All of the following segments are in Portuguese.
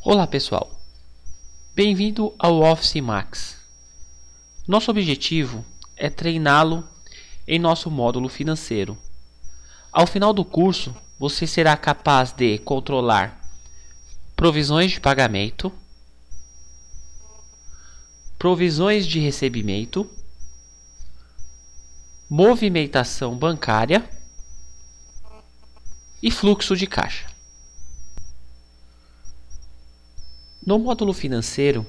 Olá pessoal, bem-vindo ao Office Max. Nosso objetivo é treiná-lo em nosso módulo financeiro. Ao final do curso, você será capaz de controlar provisões de pagamento, provisões de recebimento, movimentação bancária e fluxo de caixa. No módulo financeiro,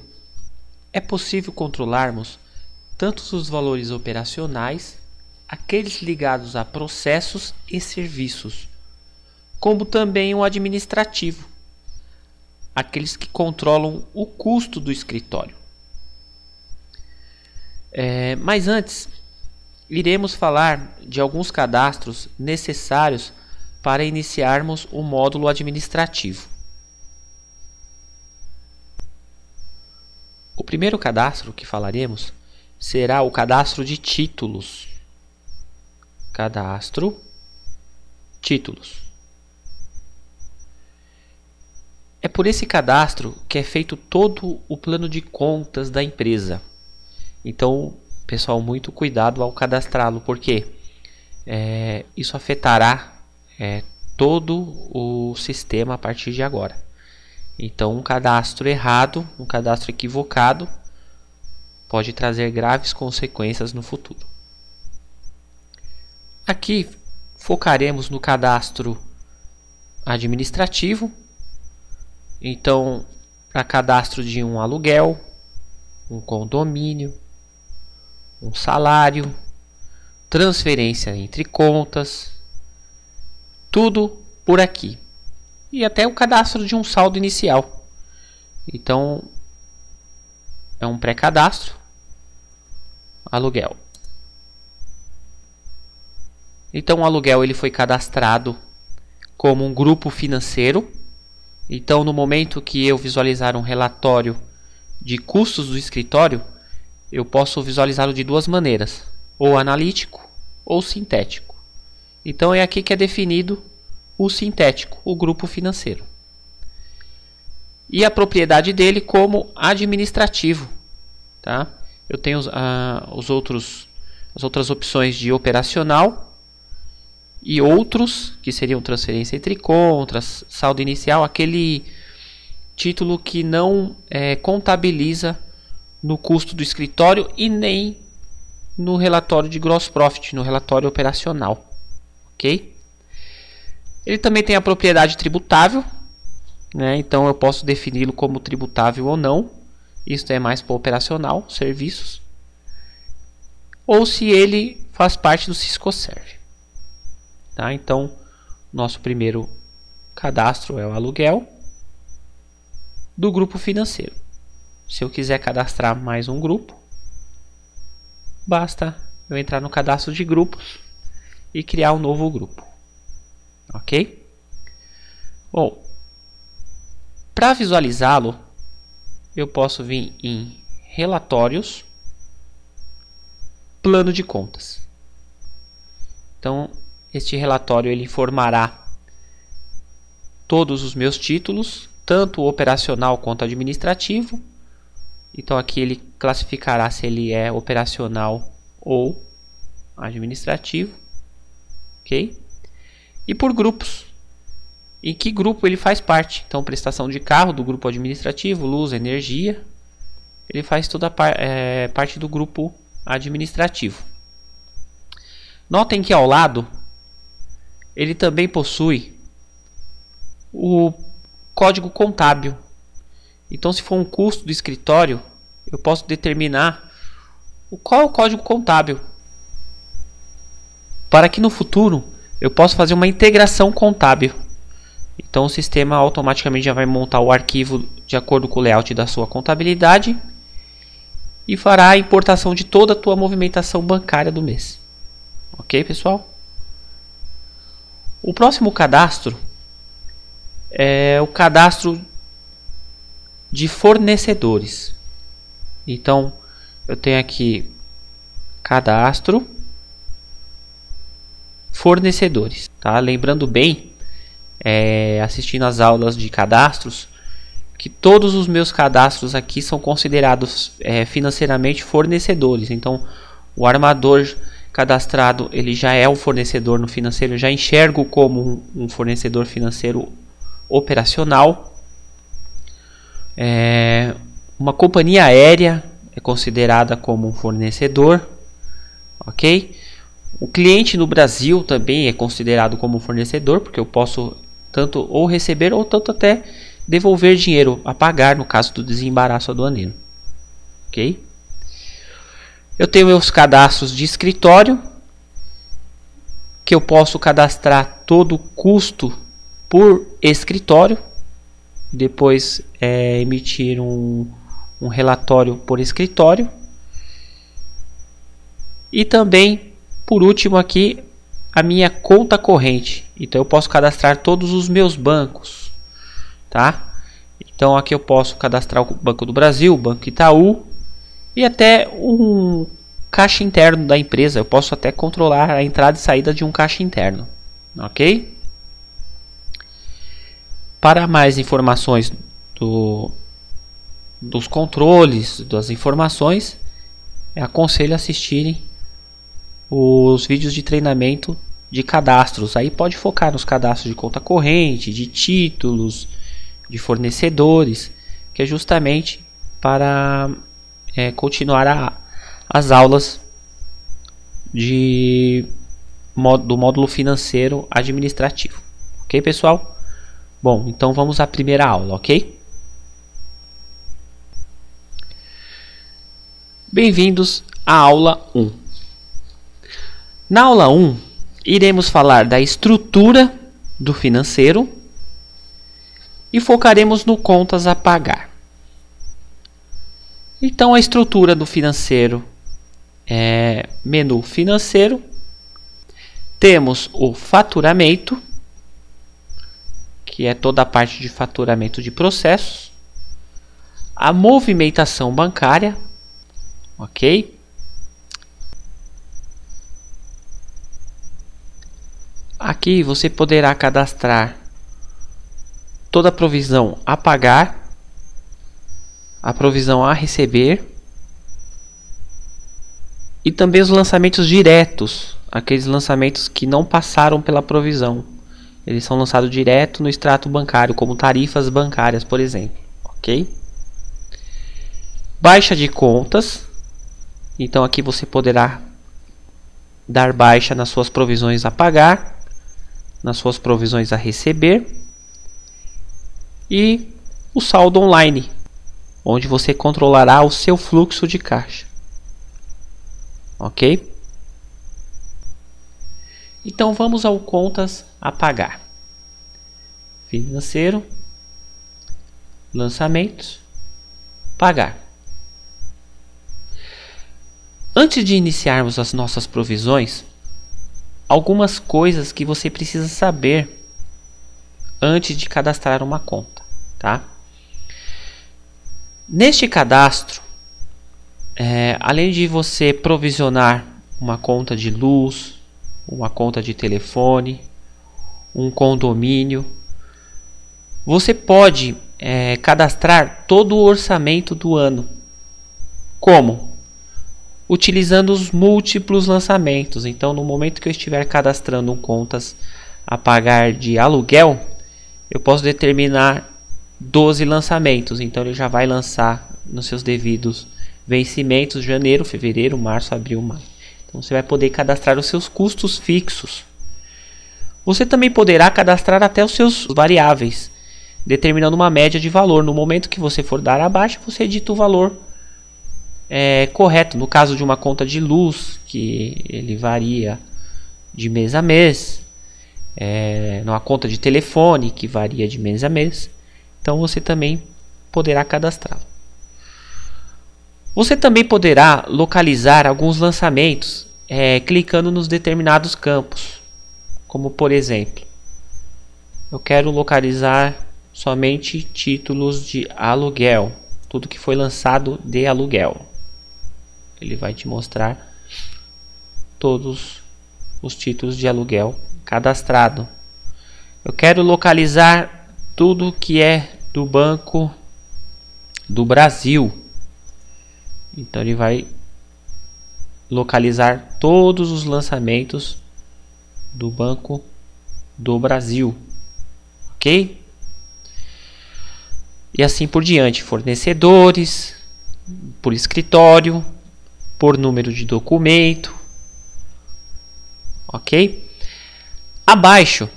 é possível controlarmos tanto os valores operacionais, aqueles ligados a processos e serviços, como também o administrativo, aqueles que controlam o custo do escritório. Mas antes, iremos falar de alguns cadastros necessários para iniciarmos o módulo administrativo. O primeiro cadastro que falaremos será o cadastro de títulos. Cadastro títulos. É por esse cadastro que é feito todo o plano de contas da empresa. Então, pessoal, muito cuidado ao cadastrá-lo, porque isso afetará todo o sistema a partir de agora. Então, um cadastro errado, um cadastro equivocado, pode trazer graves consequências no futuro. Aqui focaremos no cadastro administrativo. Então, para cadastro de um aluguel, um condomínio, um salário, transferência entre contas, tudo por aqui. E até o cadastro de um saldo inicial. Então, é um pré-cadastro, aluguel. Então, o aluguel ele foi cadastrado como um grupo financeiro. Então, no momento que eu visualizar um relatório de custos do escritório, eu posso visualizá-lo de duas maneiras, ou analítico ou sintético. Então, é aqui que é definido o sintético, o grupo financeiro. E a propriedade dele como administrativo. Tá? Eu tenho as outras opções de operacional e outros, que seriam transferência entre contas, saldo inicial, aquele título que não contabiliza no custo do escritório e nem no relatório de gross profit, no relatório operacional. Ok? Ele também tem a propriedade tributável, né? Então eu posso defini-lo como tributável ou não. Isso é mais para operacional, serviços. Ou se ele faz parte do Siscoserv. Tá? Então, nosso primeiro cadastro é o aluguel do grupo financeiro. Se eu quiser cadastrar mais um grupo, basta eu entrar no cadastro de grupos e criar um novo grupo. Ok? Bom, para visualizá-lo, eu posso vir em relatórios, plano de contas. Então, este relatório ele informará todos os meus títulos, tanto operacional quanto administrativo. Então, aqui ele classificará se ele é operacional ou administrativo. Ok? E por grupos, em que grupo ele faz parte. Então, prestação de carro do grupo administrativo, luz, energia, ele faz toda parte do grupo administrativo. Notem que ao lado, ele também possui o código contábil. Então, se for um custo do escritório, eu posso determinar qual é o código contábil, para que no futuro eu posso fazer uma integração contábil. Então o sistema automaticamente já vai montar o arquivo de acordo com o layout da sua contabilidade e fará a importação de toda a tua movimentação bancária do mês. Ok, pessoal? O próximo cadastro é o cadastro de fornecedores. Então eu tenho aqui cadastro fornecedores, tá? Lembrando bem, assistindo às aulas de cadastros, que todos os meus cadastros aqui são considerados financeiramente fornecedores. Então, o armador cadastrado, ele já é um fornecedor no financeiro, eu já enxergo como um fornecedor financeiro operacional. Uma companhia aérea é considerada como um fornecedor, ok? O cliente no Brasil também é considerado como fornecedor, porque eu posso tanto ou receber ou tanto até devolver dinheiro a pagar no caso do desembaraço aduaneiro, ok? Eu tenho meus cadastros de escritório, que eu posso cadastrar todo o custo por escritório, depois emitir um relatório por escritório. E também, por último aqui, a minha conta corrente. Então eu posso cadastrar todos os meus bancos, tá? Então aqui eu posso cadastrar o Banco do Brasil, o Banco Itaú e até um caixa interno da empresa. Eu posso até controlar a entrada e saída de um caixa interno, ok? Para mais informações dos controles, das informações, aconselho assistirem os vídeos de treinamento de cadastros. Aí pode focar nos cadastros de conta corrente, de títulos, de fornecedores, que é justamente para continuar as aulas do módulo financeiro administrativo. Ok, pessoal? Bom, então vamos à primeira aula, ok? Bem-vindos à aula 1. Na aula 1, iremos falar da estrutura do financeiro e focaremos no contas a pagar. Então, a estrutura do financeiro é menu financeiro. Temos o faturamento, que é toda a parte de faturamento de processos. A movimentação bancária, ok? Aqui você poderá cadastrar toda a provisão a pagar, a provisão a receber e também os lançamentos diretos, aqueles lançamentos que não passaram pela provisão. Eles são lançados direto no extrato bancário, como tarifas bancárias, por exemplo, ok? Baixa de contas. Então aqui você poderá dar baixa nas suas provisões a pagar, nas suas provisões a receber. E o saldo online, onde você controlará o seu fluxo de caixa. Ok? Então vamos ao contas a pagar. Financeiro, lançamentos, pagar. Antes de iniciarmos as nossas provisões, algumas coisas que você precisa saber antes de cadastrar uma conta, tá? Neste cadastro, além de você provisionar uma conta de luz, uma conta de telefone, um condomínio, você pode cadastrar todo o orçamento do ano. Como? Utilizando os múltiplos lançamentos. Então, no momento que eu estiver cadastrando contas a pagar de aluguel, eu posso determinar 12 lançamentos. Então, ele já vai lançar nos seus devidos vencimentos: janeiro, fevereiro, março, abril, maio. Então, você vai poder cadastrar os seus custos fixos. Você também poderá cadastrar até os seus variáveis, determinando uma média de valor. No momento que você for dar a baixa, você edita o valor correto. No caso de uma conta de luz, que ele varia de mês a mês, numa conta de telefone, que varia de mês a mês, então você também poderá cadastrá-lo. Você também poderá localizar alguns lançamentos clicando nos determinados campos, como por exemplo, eu quero localizar somente títulos de aluguel, tudo que foi lançado de aluguel. Ele vai te mostrar todos os títulos de aluguel cadastrado. Eu quero localizar tudo que é do Banco do Brasil. Então ele vai localizar todos os lançamentos do Banco do Brasil, ok? E assim por diante, fornecedores, por escritório, por número de documento, ok? Abaixo,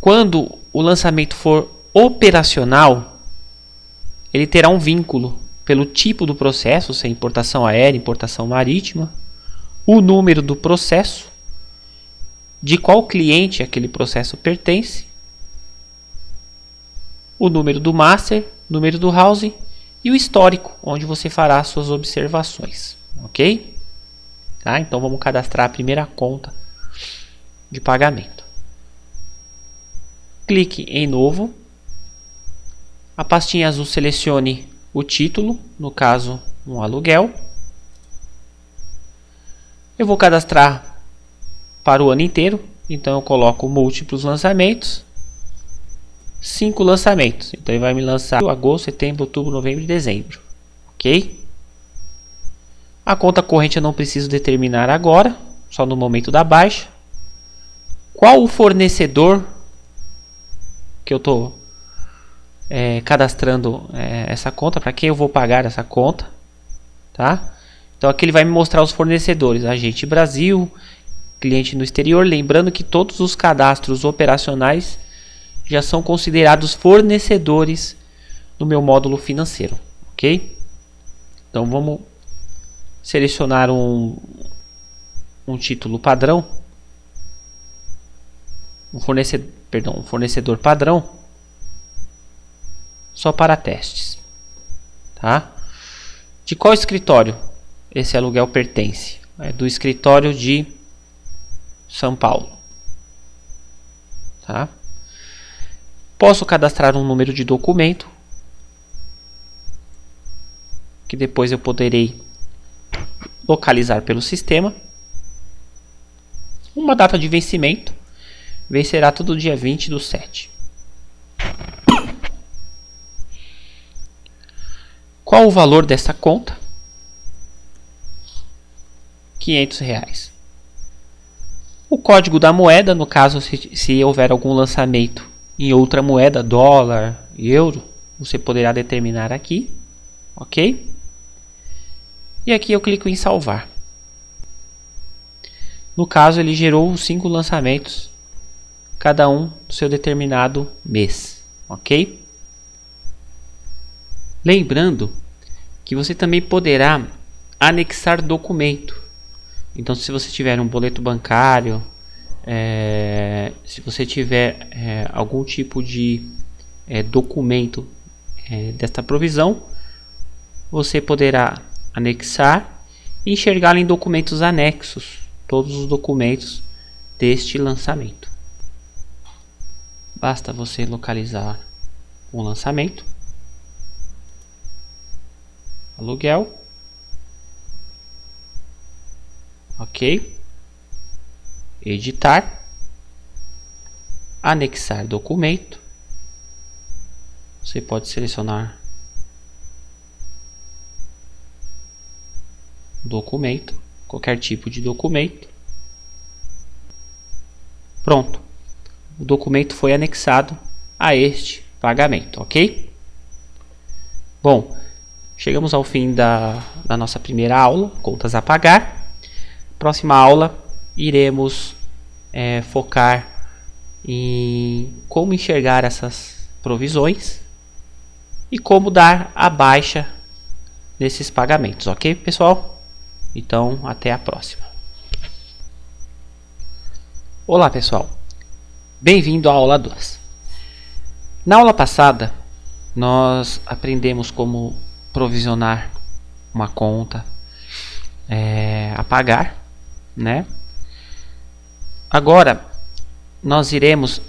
quando o lançamento for operacional, ele terá um vínculo pelo tipo do processo, se é importação aérea, importação marítima, o número do processo, de qual cliente aquele processo pertence, o número do master, número do housing e o histórico, onde você fará suas observações, ok? Tá? Então vamos cadastrar a primeira conta de pagamento. Clique em novo. A pastinha azul selecione o título, no caso um aluguel. Eu vou cadastrar para o ano inteiro, então eu coloco múltiplos lançamentos, 5 lançamentos, então ele vai me lançar agosto, setembro, outubro, novembro e dezembro, ok? A conta corrente eu não preciso determinar agora, só no momento da baixa. Qual o fornecedor que eu estou cadastrando essa conta, para quem eu vou pagar essa conta, tá? Então aqui ele vai me mostrar os fornecedores, Agente Brasil, cliente no exterior, lembrando que todos os cadastros operacionais já são considerados fornecedores no meu módulo financeiro, ok? Então vamos selecionar um título padrão, um fornecedor padrão, só para testes, tá? De qual escritório esse aluguel pertence? É do escritório de São Paulo, tá? Posso cadastrar um número de documento, que depois eu poderei localizar pelo sistema. Uma data de vencimento, vencerá todo dia 20/7. Qual o valor dessa conta? R$500. O código da moeda, no caso se houver algum lançamento em outra moeda, dólar, euro, você poderá determinar aqui, ok? E aqui eu clico em salvar. No caso ele gerou 5 lançamentos, cada um do seu determinado mês, ok? Lembrando que você também poderá anexar documento. Então, se você tiver um boleto bancário, se você tiver algum tipo de documento desta provisão, você poderá anexar e enxergar em documentos anexos todos os documentos deste lançamento. Basta você localizar um lançamento, aluguel, ok, editar, anexar documento. Você pode selecionar documento, qualquer tipo de documento. Pronto, o documento foi anexado a este pagamento, ok? Bom, chegamos ao fim da nossa primeira aula, contas a pagar. Próxima aula iremos focar em como enxergar essas provisões e como dar a baixa nesses pagamentos, ok, pessoal? Então, até a próxima. Olá, pessoal. Bem-vindo à aula 2. Na aula passada, nós aprendemos como provisionar uma conta a pagar, né? Agora, nós iremos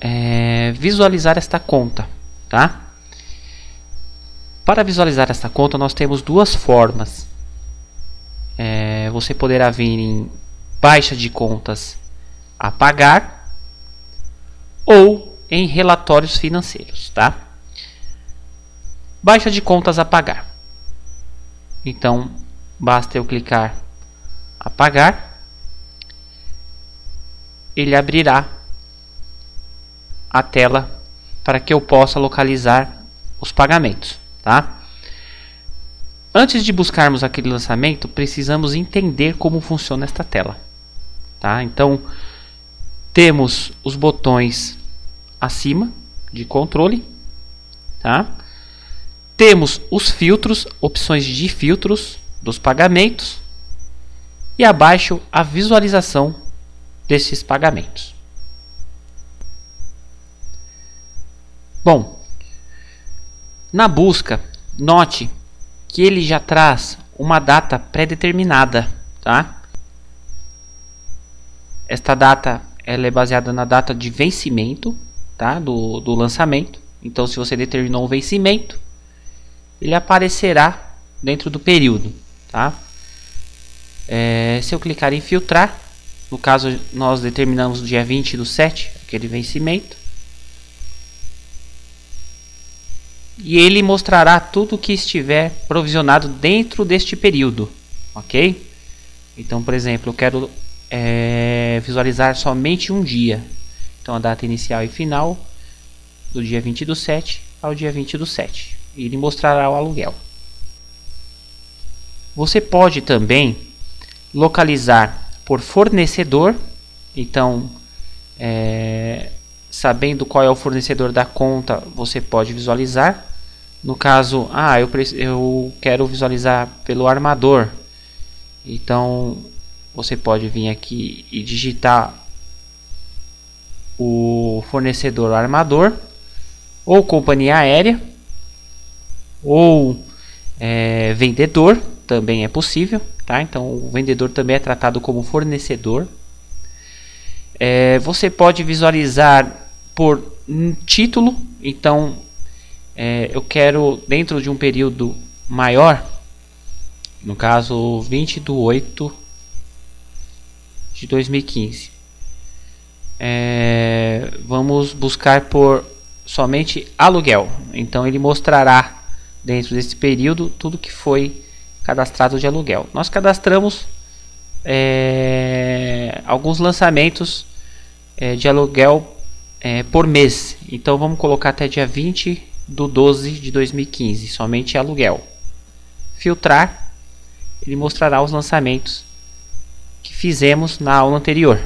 visualizar esta conta, tá? Para visualizar esta conta, nós temos duas formas. Você poderá vir em baixa de contas a pagar ou em relatórios financeiros, tá? Baixa de contas a pagar. Então, basta eu clicar apagar. Ele abrirá a tela para que eu possa localizar os pagamentos, tá? Antes de buscarmos aquele lançamento, precisamos entender como funciona esta tela, tá? Então, temos os botões acima de controle, tá? Temos os filtros, opções de filtros dos pagamentos e abaixo a visualização desses pagamentos. Bom, na busca, note que ele já traz uma data pré-determinada, tá? Esta data ela é baseada na data de vencimento, tá? do lançamento. Então, se você determinou um vencimento, ele aparecerá dentro do período, tá? Se eu clicar em filtrar, no caso nós determinamos o dia 20/7, aquele vencimento, e ele mostrará tudo que estiver provisionado dentro deste período, ok? Então, por exemplo, eu quero visualizar somente um dia, então a data inicial e final do dia 20/7 ao dia 20/7, e ele mostrará o aluguel. Você pode também localizar por fornecedor, então sabendo qual é o fornecedor da conta, você pode visualizar. No caso, eu quero visualizar pelo armador, então você pode vir aqui e digitar o fornecedor armador, ou companhia aérea, ou vendedor, também é possível, tá? Então o vendedor também é tratado como fornecedor. Você pode visualizar por título, então eu quero dentro de um período maior, no caso 20/8/2015, vamos buscar por somente aluguel, então ele mostrará dentro desse período tudo que foi cadastrado de aluguel. Nós cadastramos alguns lançamentos de aluguel por mês, então vamos colocar até dia 20/12/2015, somente aluguel. Filtrar, ele mostrará os lançamentos que fizemos na aula anterior,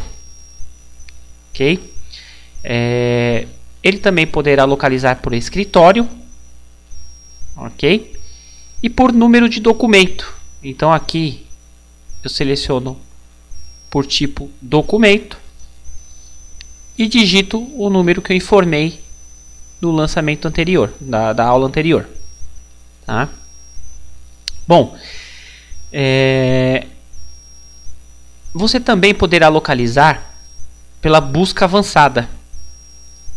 ok? Ele também poderá localizar por escritório, ok? E por número de documento. Então aqui eu seleciono por tipo documento e digito o número que eu informei do lançamento anterior, da aula anterior, tá? Bom, você também poderá localizar pela busca avançada,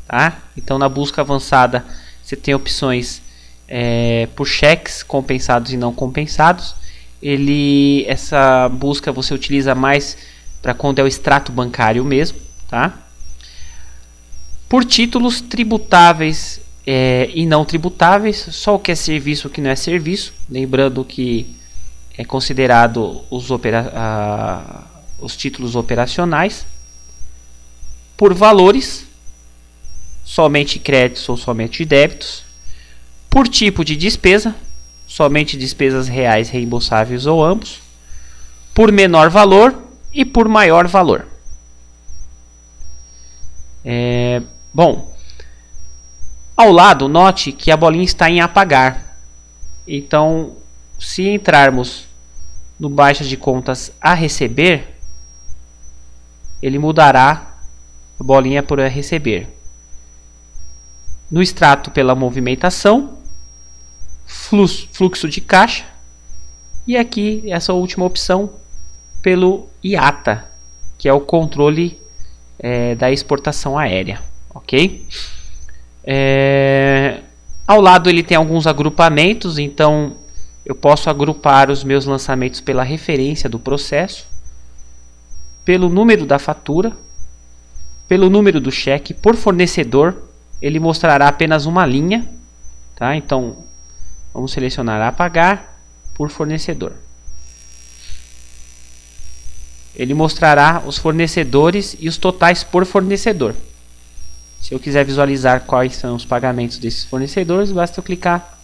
tá? Então na busca avançada você tem opções por cheques compensados e não compensados. Essa busca você utiliza mais para quando é o extrato bancário mesmo, tá? Por títulos tributáveis e não tributáveis, só o que é serviço, o que não é serviço, lembrando que é considerado os títulos operacionais. Por valores, somente créditos ou somente débitos. Por tipo de despesa, somente despesas reais reembolsáveis ou ambos. Por menor valor e por maior valor. Bom, ao lado, note que a bolinha está em apagar. Então, se entrarmos no baixa de contas a receber, ele mudará a bolinha por a receber. No extrato pela movimentação, fluxo de caixa, e aqui essa última opção pelo IATA, que é o controle da exportação aérea, ok? Ao lado ele tem alguns agrupamentos, então eu posso agrupar os meus lançamentos pela referência do processo, pelo número da fatura, pelo número do cheque. Por fornecedor ele mostrará apenas uma linha, tá? Então Vamos selecionar apagar por fornecedor. Ele mostrará os fornecedores e os totais por fornecedor. Se eu quiser visualizar quais são os pagamentos desses fornecedores, basta eu clicar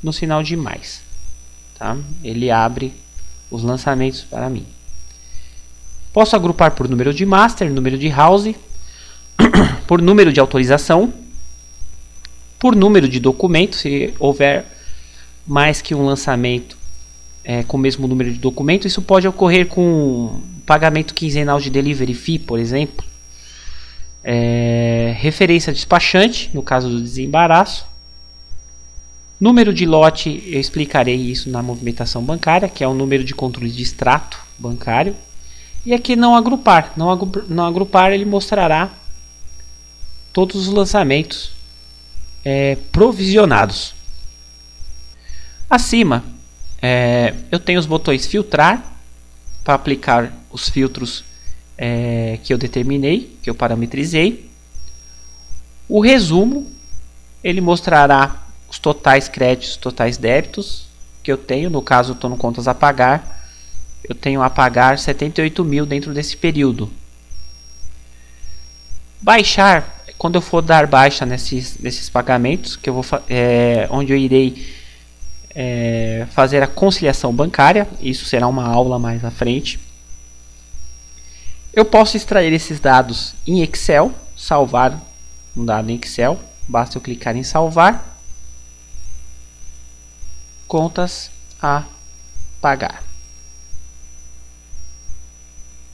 no sinal de mais. Tá? Ele abre os lançamentos para mim. Posso agrupar por número de master, número de house, por número de autorização, por número de documento, se houver mais que um lançamento com o mesmo número de documento. Isso pode ocorrer com pagamento quinzenal de delivery fee, por exemplo. Referência despachante, no caso do desembaraço. Número de lote, eu explicarei isso na movimentação bancária, que é o número de controle de extrato bancário. E aqui não agrupar. Não agrupar, ele mostrará todos os lançamentos provisionados. Acima, eu tenho os botões filtrar, para aplicar os filtros que eu determinei, que eu parametrizei. O resumo, ele mostrará os totais créditos, totais débitos que eu tenho. No caso, eu estou no contas a pagar. Eu tenho a pagar 78 mil dentro desse período. Baixar, quando eu for dar baixa nesses pagamentos, que eu vou onde eu irei fazer a conciliação bancária. Isso será uma aula mais à frente. Eu posso extrair esses dados em Excel, salvar um dado em Excel. Basta eu clicar em salvar. Contas a pagar.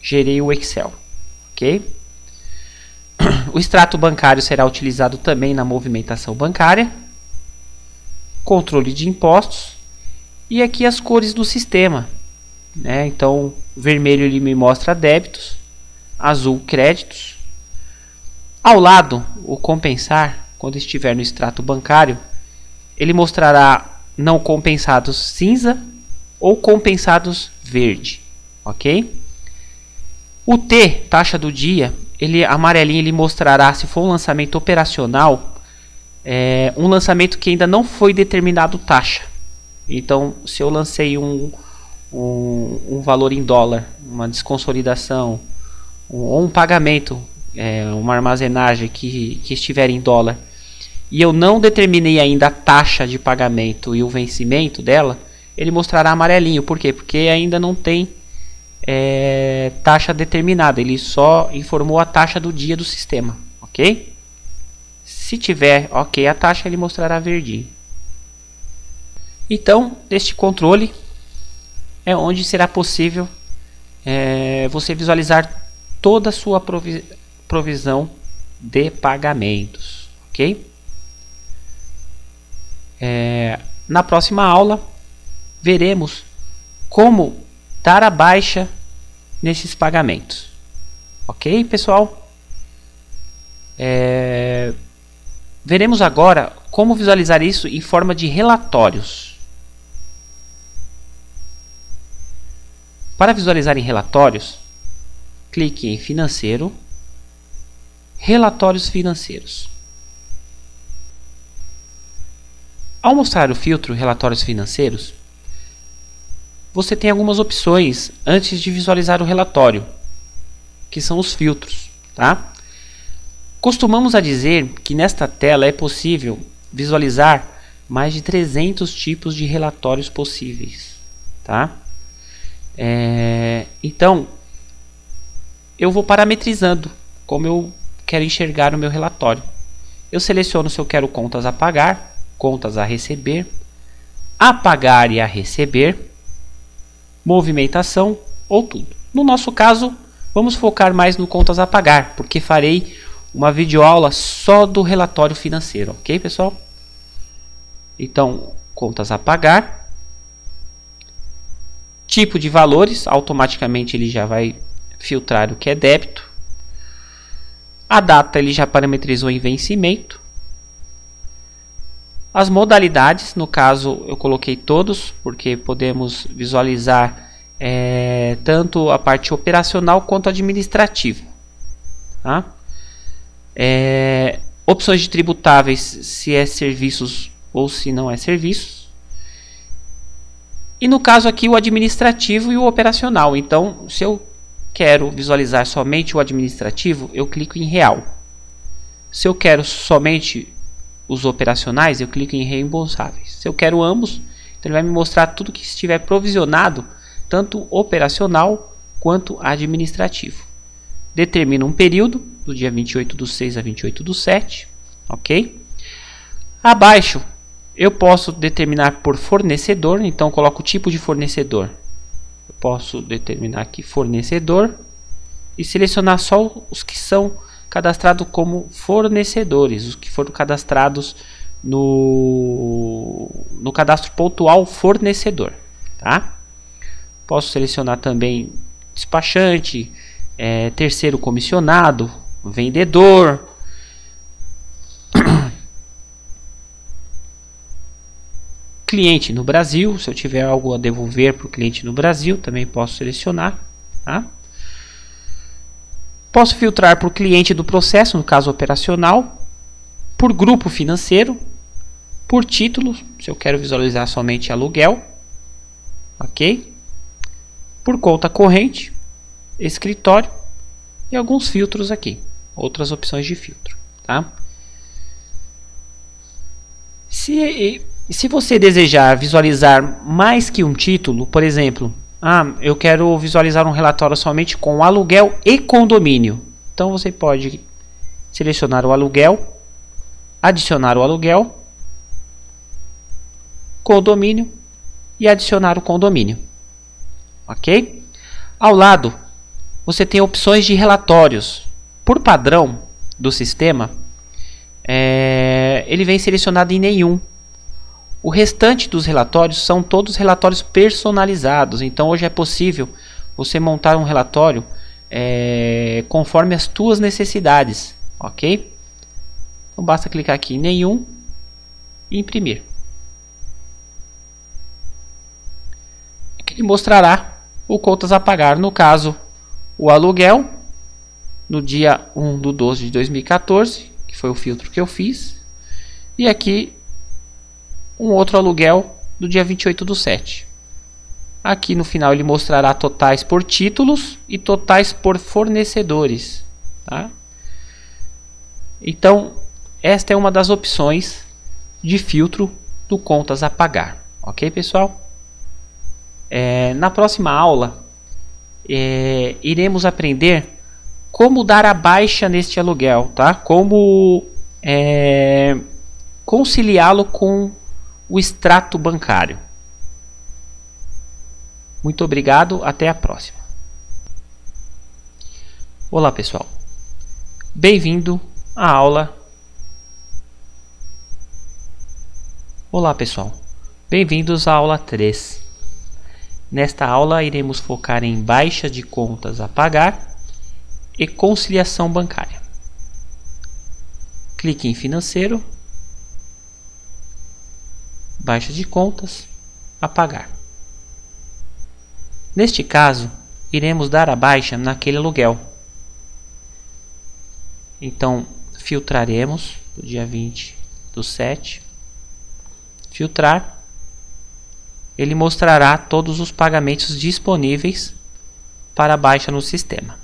Gerei o Excel, ok? O extrato bancário será utilizado também na movimentação bancária. Controle de impostos. E aqui as cores do sistema, né? Então, vermelho ele me mostra débitos, azul créditos. Ao lado, o compensar, quando estiver no extrato bancário, ele mostrará não compensados cinza ou compensados verde, ok? O T, taxa do dia, ele amarelinho, ele mostrará se for um lançamento operacional, um lançamento que ainda não foi determinado taxa. Então, se eu lancei um valor em dólar, uma desconsolidação, ou um pagamento, uma armazenagem que estiver em dólar, e eu não determinei ainda a taxa de pagamento e o vencimento dela, ele mostrará amarelinho. Por quê? Porque ainda não tem taxa determinada, ele só informou a taxa do dia do sistema, ok? Se tiver ok a taxa, ele mostrará verdinho. Então, neste controle é onde será possível você visualizar toda a sua provisão de pagamentos, ok? Na próxima aula veremos como dar a baixa nesses pagamentos, ok, pessoal? Veremos agora como visualizar isso em forma de relatórios. Para visualizar em relatórios, clique em Financeiro, Relatórios Financeiros. Ao mostrar o filtro Relatórios Financeiros, você tem algumas opções antes de visualizar o relatório, que são os filtros, tá? Costumamos a dizer que nesta tela é possível visualizar mais de 300 tipos de relatórios possíveis, tá? Então, eu vou parametrizando como eu quero enxergar o meu relatório. Eu seleciono se eu quero contas a pagar, contas a receber, a pagar e a receber, movimentação ou tudo. No nosso caso, vamos focar mais no contas a pagar, porque farei uma videoaula só do relatório financeiro, ok, pessoal? Então, contas a pagar, tipo de valores, automaticamente ele já vai filtrar o que é débito. A data ele já parametrizou em vencimento. As modalidades, no caso eu coloquei todos, porque podemos visualizar tanto a parte operacional quanto administrativa, tá? Opções de tributáveis, se é serviços ou se não é serviços. E no caso aqui o administrativo e o operacional. Então, se eu quero visualizar somente o administrativo, eu clico em real. Se eu quero somente os operacionais, eu clico em reembolsáveis. Se eu quero ambos, então ele vai me mostrar tudo que estiver provisionado, tanto operacional quanto administrativo. Determino um período, do dia 28/6 a 28/7, ok? Abaixo, eu posso determinar por fornecedor, então coloco o tipo de fornecedor. Eu posso determinar aqui fornecedor e selecionar só os que são cadastrados como fornecedores, os que foram cadastrados no cadastro pontual fornecedor, tá? Posso selecionar também despachante, terceiro comissionado, vendedor, cliente no Brasil. Se eu tiver algo a devolver para o cliente no Brasil, também posso selecionar, tá? Posso filtrar por cliente do processo, no caso operacional, por grupo financeiro, por título, se eu quero visualizar somente aluguel, ok? Por conta corrente, escritório e alguns filtros aqui, outras opções de filtro, tá? Se você desejar visualizar mais que um título, por exemplo, eu quero visualizar um relatório somente com aluguel e condomínio. Então você pode selecionar o aluguel, adicionar o aluguel, condomínio e adicionar o condomínio. Ok? Ao lado, você tem opções de relatórios. Por padrão do sistema, ele vem selecionado em nenhum. O restante dos relatórios são todos relatórios personalizados. Então hoje é possível você montar um relatório conforme as tuas necessidades, ok? Então basta clicar aqui em nenhum e imprimir. Ele mostrará o contas a pagar, no caso o aluguel no dia 1/12/2014, que foi o filtro que eu fiz, e aqui um outro aluguel do dia 28/7. Aqui no final ele mostrará totais por títulos e totais por fornecedores, tá? Então esta é uma das opções de filtro do contas a pagar, ok, pessoal? Na próxima aula iremos aprender como dar a baixa neste aluguel, tá? Como conciliá-lo com o extrato bancário. Muito obrigado, até a próxima. Olá pessoal, bem-vindo à aula. Olá pessoal, bem-vindos à aula 3. Nesta aula iremos focar em baixa de contas a pagar e conciliação bancária. Clique em financeiro, baixa de contas a pagar. Neste caso, iremos dar a baixa naquele aluguel. Então, filtraremos do dia 20/7. Filtrar. Ele mostrará todos os pagamentos disponíveis para baixa no sistema.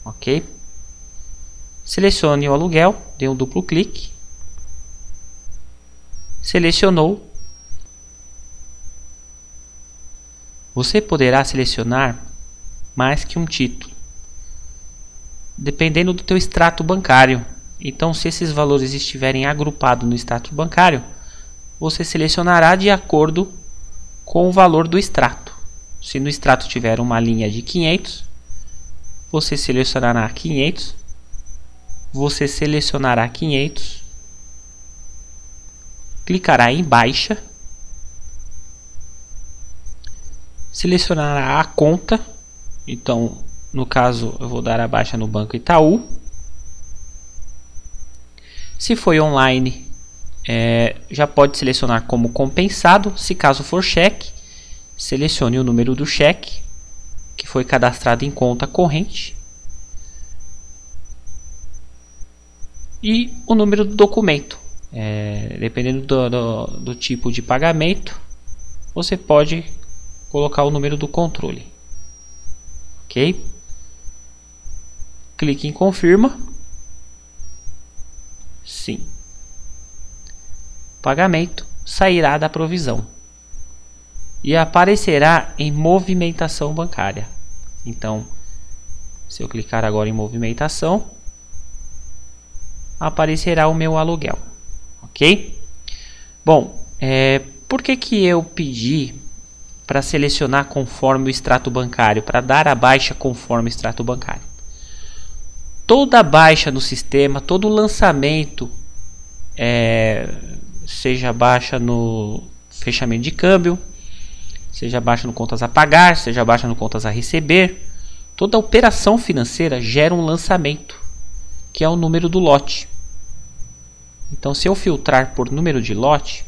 Ok? Selecione o aluguel, dê um duplo clique. Selecionou. Você poderá selecionar mais que um título, dependendo do teu extrato bancário. Então, se esses valores estiverem agrupados no extrato bancário, você selecionará de acordo com o valor do extrato. Se no extrato tiver uma linha de 500, você selecionará 500. Você selecionará 500. Clicará em baixa. Selecionará a conta. Então, no caso, eu vou dar a baixa no Banco Itaú. Se foi online, já pode selecionar como compensado. Se caso for cheque, selecione o número do cheque que foi cadastrado em conta corrente e o número do documento. Dependendo do tipo de pagamento, você pode colocar o número do controle. Ok? Clique em confirma. Sim. Pagamento sairá da provisão e aparecerá em movimentação bancária. Então, se eu clicar agora em movimentação, aparecerá o meu aluguel. Ok? Bom, por que eu pedi para selecionar conforme o extrato bancário, para dar a baixa conforme o extrato bancário? Toda baixa no sistema, todo lançamento, seja baixa no fechamento de câmbio, seja baixa no contas a pagar, seja baixa no contas a receber, toda operação financeira gera um lançamento, que é o número do lote. Então, se eu filtrar por número de lote,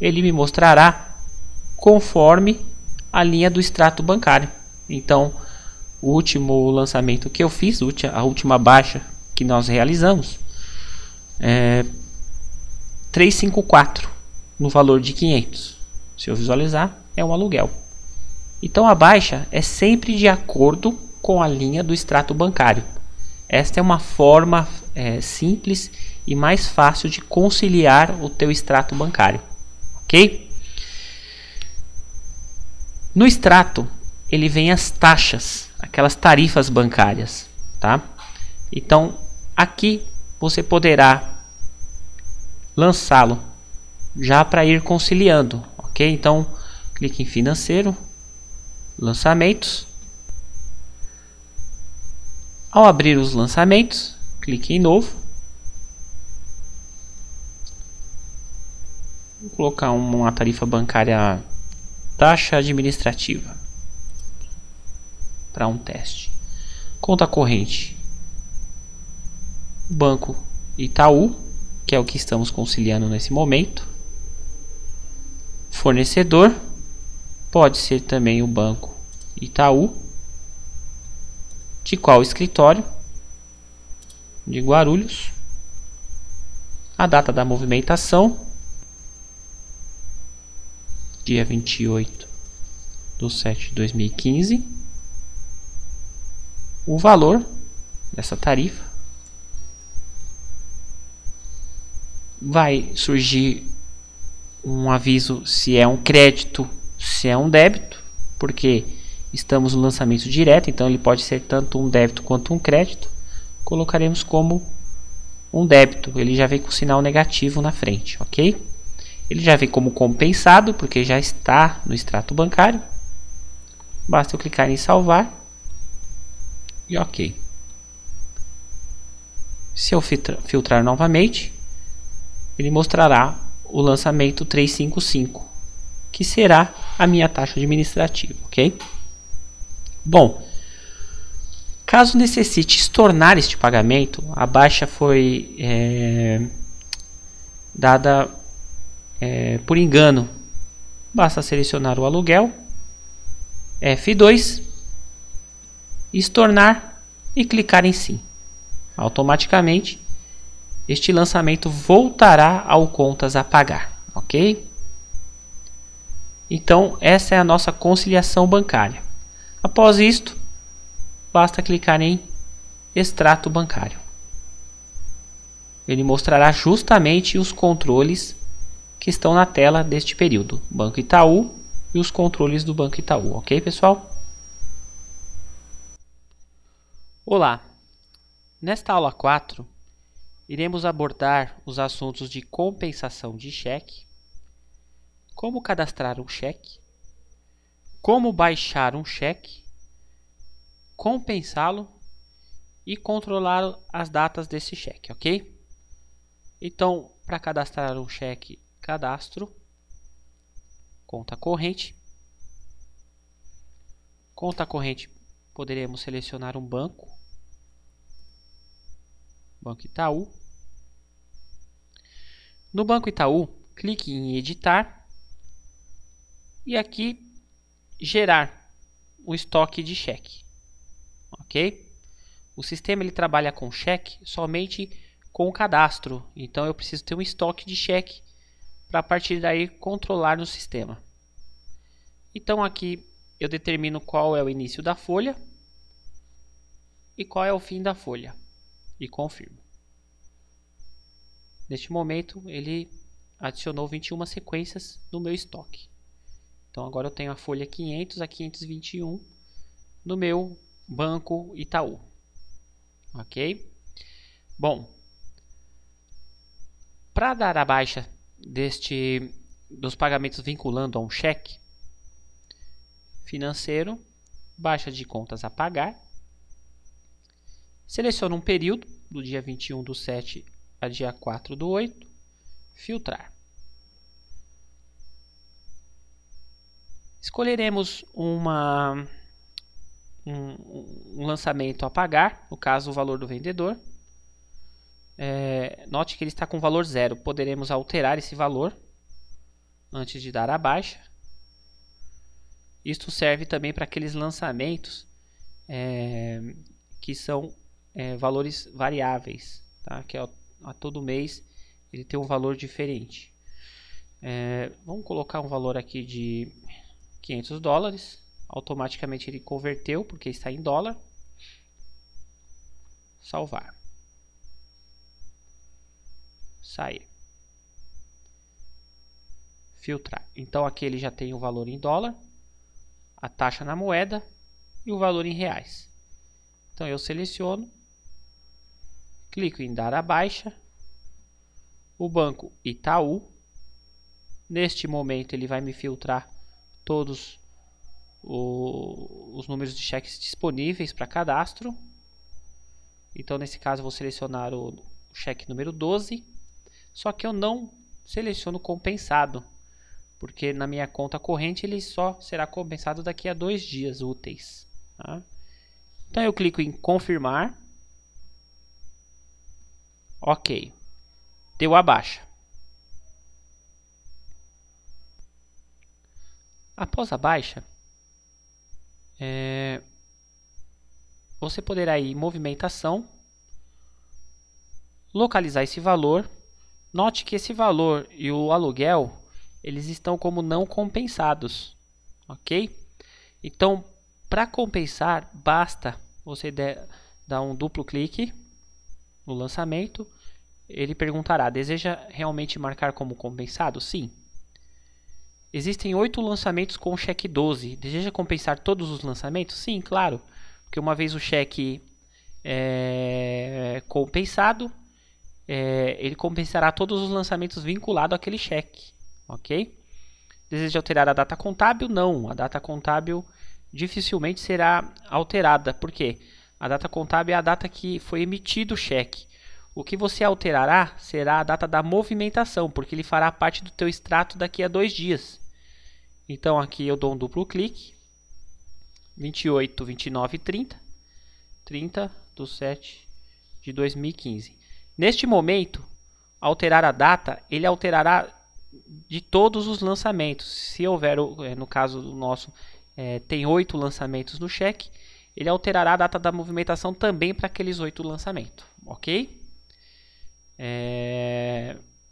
ele me mostrará conforme a linha do extrato bancário. Então, o último lançamento que eu fiz, a última baixa que nós realizamos, 354 no valor de 500. Se eu visualizar, é um aluguel. Então a baixa é sempre de acordo com a linha do extrato bancário. Esta é uma forma simples e mais fácil de conciliar o teu extrato bancário. Ok? No extrato, ele vem as taxas, aquelas tarifas bancárias, tá? Então, aqui você poderá lançá-lo já para ir conciliando, ok? Então, clique em financeiro, lançamentos. Ao abrir os lançamentos, clique em novo. Vou colocar uma tarifa bancária, taxa administrativa, para um teste. Conta corrente, Banco Itaú, que é o que estamos conciliando nesse momento. Fornecedor, pode ser também o Banco Itaú. De qual escritório? De Guarulhos. A data da movimentação, dia 28/7/2015. O valor dessa tarifa. Vai surgir um aviso se é um crédito, se é um débito, porque estamos no lançamento direto, então ele pode ser tanto um débito quanto um crédito. Colocaremos como um débito, ele já vem com sinal negativo na frente, ok? Ele já vem como compensado, porque já está no extrato bancário. Basta eu clicar em salvar e ok. Se eu filtrar novamente, ele mostrará o lançamento 355, que será a minha taxa administrativa, ok? Bom, caso necessite estornar este pagamento, a baixa foi dada por engano. Basta selecionar o aluguel, F2, estornar e clicar em sim. Automaticamente este lançamento voltará ao contas a pagar, ok? Então essa é a nossa conciliação bancária. Após isto, basta clicar em extrato bancário. Ele mostrará justamente os controles que estão na tela deste período, Banco Itaú e os controles do Banco Itaú, ok, pessoal? Olá! Nesta aula 4, iremos abordar os assuntos de compensação de cheque, como cadastrar um cheque, como baixar um cheque, compensá-lo e controlar as datas desse cheque, ok? Então, para cadastrar um cheque, cadastro, conta corrente. Conta corrente, poderemos selecionar um banco, Banco Itaú. No Banco Itaú, clique em editar e aqui gerar um estoque de cheque, ok? O sistema ele trabalha com cheque somente com o cadastro, então eu preciso ter um estoque de cheque para a partir daí controlar no sistema. Então aqui eu determino qual é o início da folha e qual é o fim da folha e confirmo. Neste momento ele adicionou 21 sequências no meu estoque. Então agora eu tenho a folha 500 a 521 no meu banco Itaú. Ok? Bom, para dar a baixa dos pagamentos vinculando a um cheque financeiro, baixa de contas a pagar, seleciono um período do dia 21/7 a dia 4/8, filtrar. Escolheremos um lançamento a pagar, no caso o valor do vendedor. Note que ele está com valor 0, poderemos alterar esse valor antes de dar a baixa. Isto serve também para aqueles lançamentos que são valores variáveis, tá? Que a todo mês ele tem um valor diferente. Vamos colocar um valor aqui de $500. Automaticamente ele converteu porque está em dólar. Salvar. Sair. Filtrar. Então aqui ele já tem o valor em dólar, a taxa na moeda e o valor em reais. Então eu seleciono, clico em dar a baixa, o banco Itaú. Neste momento ele vai me filtrar todos os números de cheques disponíveis para cadastro. Então nesse caso eu vou selecionar o cheque número 12, só que eu não seleciono compensado, porque na minha conta corrente ele só será compensado daqui a 2 dias úteis, tá? Então eu clico em confirmar. Ok, deu a baixa. Após a baixa, você poderá ir em movimentação, localizar esse valor. Note que esse valor e o aluguel eles estão como não compensados, ok? Então, para compensar, basta você dar um duplo clique no lançamento. Ele perguntará: deseja realmente marcar como compensado? Sim. Existem 8 lançamentos com cheque 12. Deseja compensar todos os lançamentos? Sim, claro. Porque uma vez o cheque compensado, ele compensará todos os lançamentos vinculados àquele cheque. Ok? Deseja alterar a data contábil? Não. A data contábil dificilmente será alterada. Por quê? A data contábil é a data que foi emitido o cheque. O que você alterará será a data da movimentação, porque ele fará parte do teu extrato daqui a 2 dias. Então aqui eu dou um duplo clique. 28, 29 e 30. 30/7/2015. Neste momento, alterar a data, ele alterará de todos os lançamentos. Se houver, no caso do nosso, tem 8 lançamentos no cheque, ele alterará a data da movimentação também para aqueles 8 lançamentos. Ok?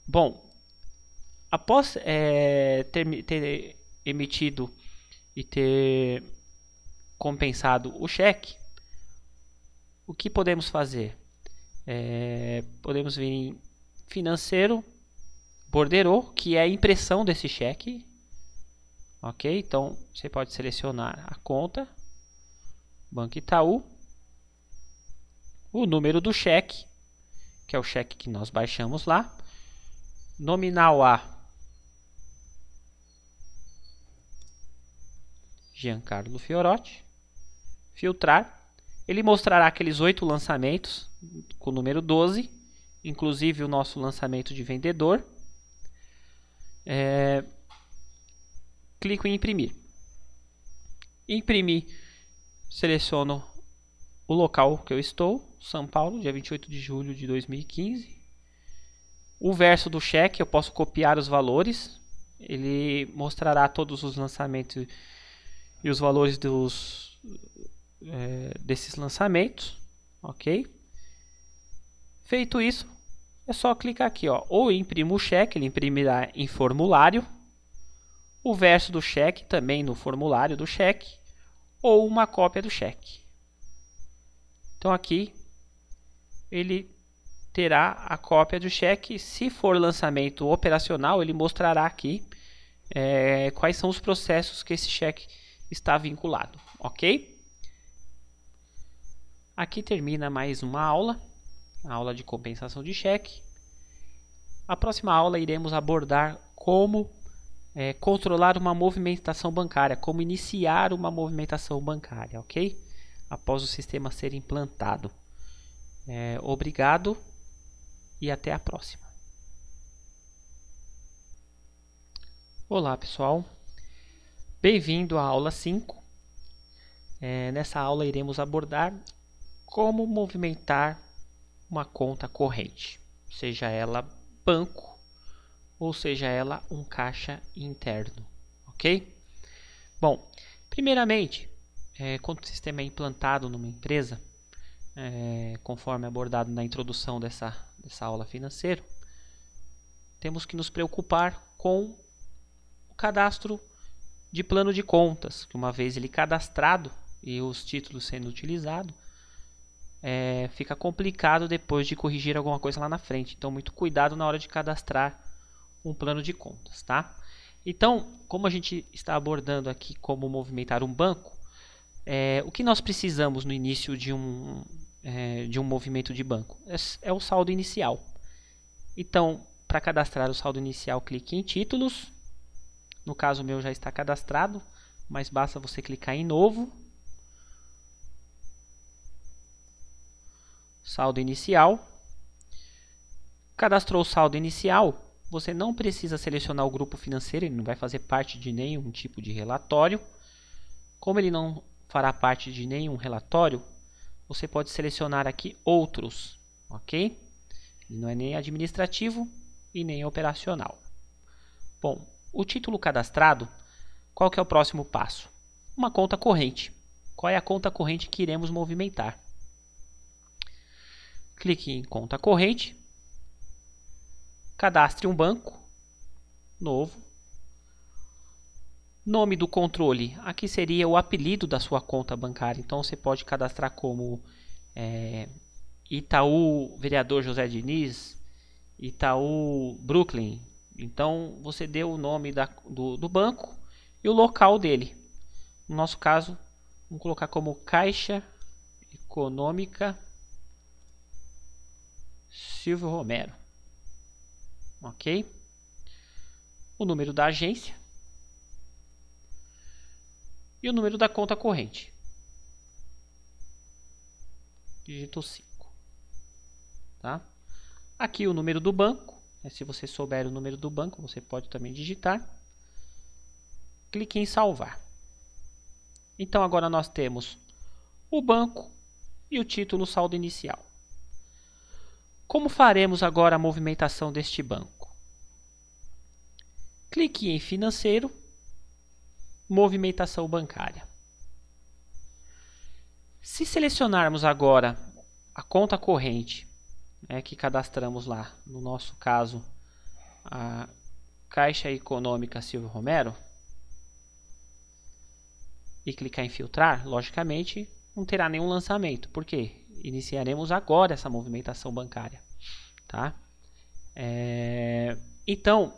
Bom, após ter emitido e ter compensado o cheque, o que podemos fazer? Podemos vir em financeiro, borderô, que é a impressão desse cheque. Ok? Então você pode selecionar a conta, Banco Itaú, o número do cheque, que é o cheque que nós baixamos lá, nominal A, Giancarlo Fiorotti, filtrar. Ele mostrará aqueles 8 lançamentos com o número 12, inclusive o nosso lançamento de vendedor. Clico em imprimir. Imprimir, seleciono o local que eu estou, São Paulo, dia 28 de julho de 2015. O verso do cheque, eu posso copiar os valores. Ele mostrará todos os lançamentos e os valores desses lançamentos. Ok? Feito isso, é só clicar aqui, ó, ou imprimo o cheque. Ele imprimirá em formulário, o verso do cheque também no formulário do cheque ou uma cópia do cheque. Então aqui ele terá a cópia do cheque. Se for lançamento operacional, ele mostrará aqui quais são os processos que esse cheque está vinculado, ok? Aqui termina mais uma aula, a aula de compensação de cheque. A próxima aula iremos abordar como controlar uma movimentação bancária, como iniciar uma movimentação bancária, ok? Após o sistema ser implantado. Obrigado e até a próxima. Olá pessoal, bem-vindo à aula 5. Nessa aula iremos abordar como movimentar uma conta corrente, seja ela banco ou seja ela um caixa interno, ok? Bom, primeiramente, quando o sistema é implantado numa empresa, conforme abordado na introdução dessa aula financeira, temos que nos preocupar com o cadastro de plano de contas, que uma vez ele cadastrado e os títulos sendo utilizados, fica complicado depois de corrigir alguma coisa lá na frente. Então, muito cuidado na hora de cadastrar um plano de contas, tá? Então, como a gente está abordando aqui como movimentar um banco, o que nós precisamos no início de um movimento de banco? É o saldo inicial. Então, para cadastrar o saldo inicial, clique em títulos. No caso, o meu já está cadastrado, mas basta você clicar em novo. Saldo inicial. Cadastrou o saldo inicial, você não precisa selecionar o grupo financeiro, ele não vai fazer parte de nenhum tipo de relatório. Como ele não fará parte de nenhum relatório, você pode selecionar aqui outros, ok? Ele não é nem administrativo e nem operacional. Bom, o título cadastrado, qual que é o próximo passo? Uma conta corrente. Qual é a conta corrente que iremos movimentar? Clique em conta corrente, cadastre um banco novo. Nome do controle, aqui seria o apelido da sua conta bancária, então você pode cadastrar como Itaú Vereador José Diniz, Itaú Brooklyn. Então você deu o nome do banco e o local dele. No nosso caso, vamos colocar como Caixa Econômica Silvio Romero, ok? O número da agência e o número da conta corrente. Digito 5, tá? Aqui o número do banco, se você souber o número do banco, você pode também digitar. Clique em salvar. Então agora nós temos o banco e o título saldo inicial. Como faremos agora a movimentação deste banco? Clique em financeiro, movimentação bancária. Se selecionarmos agora a conta corrente que cadastramos lá, no nosso caso a Caixa Econômica Silvio Romero, e clicar em filtrar, logicamente não terá nenhum lançamento, porque iniciaremos agora essa movimentação bancária, tá? Então,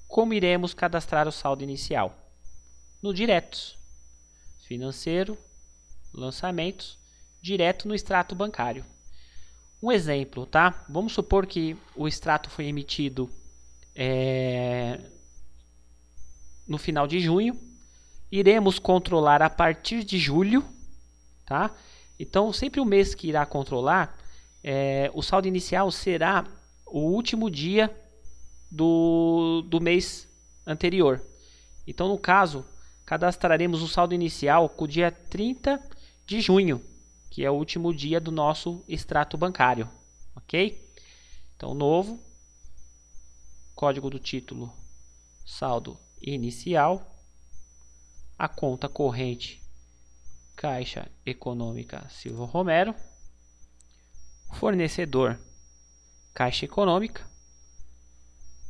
como iremos cadastrar o saldo inicial? No diretos, financeiro, lançamentos, direto no extrato bancário. Um exemplo, tá? Vamos supor que o extrato foi emitido no final de junho. Iremos controlar a partir de julho, tá? Então, sempre o mês que irá controlar, o saldo inicial será o último dia do mês anterior. Então, no caso, cadastraremos o saldo inicial com o dia 30 de junho, que é o último dia do nosso extrato bancário, ok? Então, novo, código do título, saldo inicial, a conta corrente Caixa Econômica Silvio Romero, fornecedor Caixa Econômica,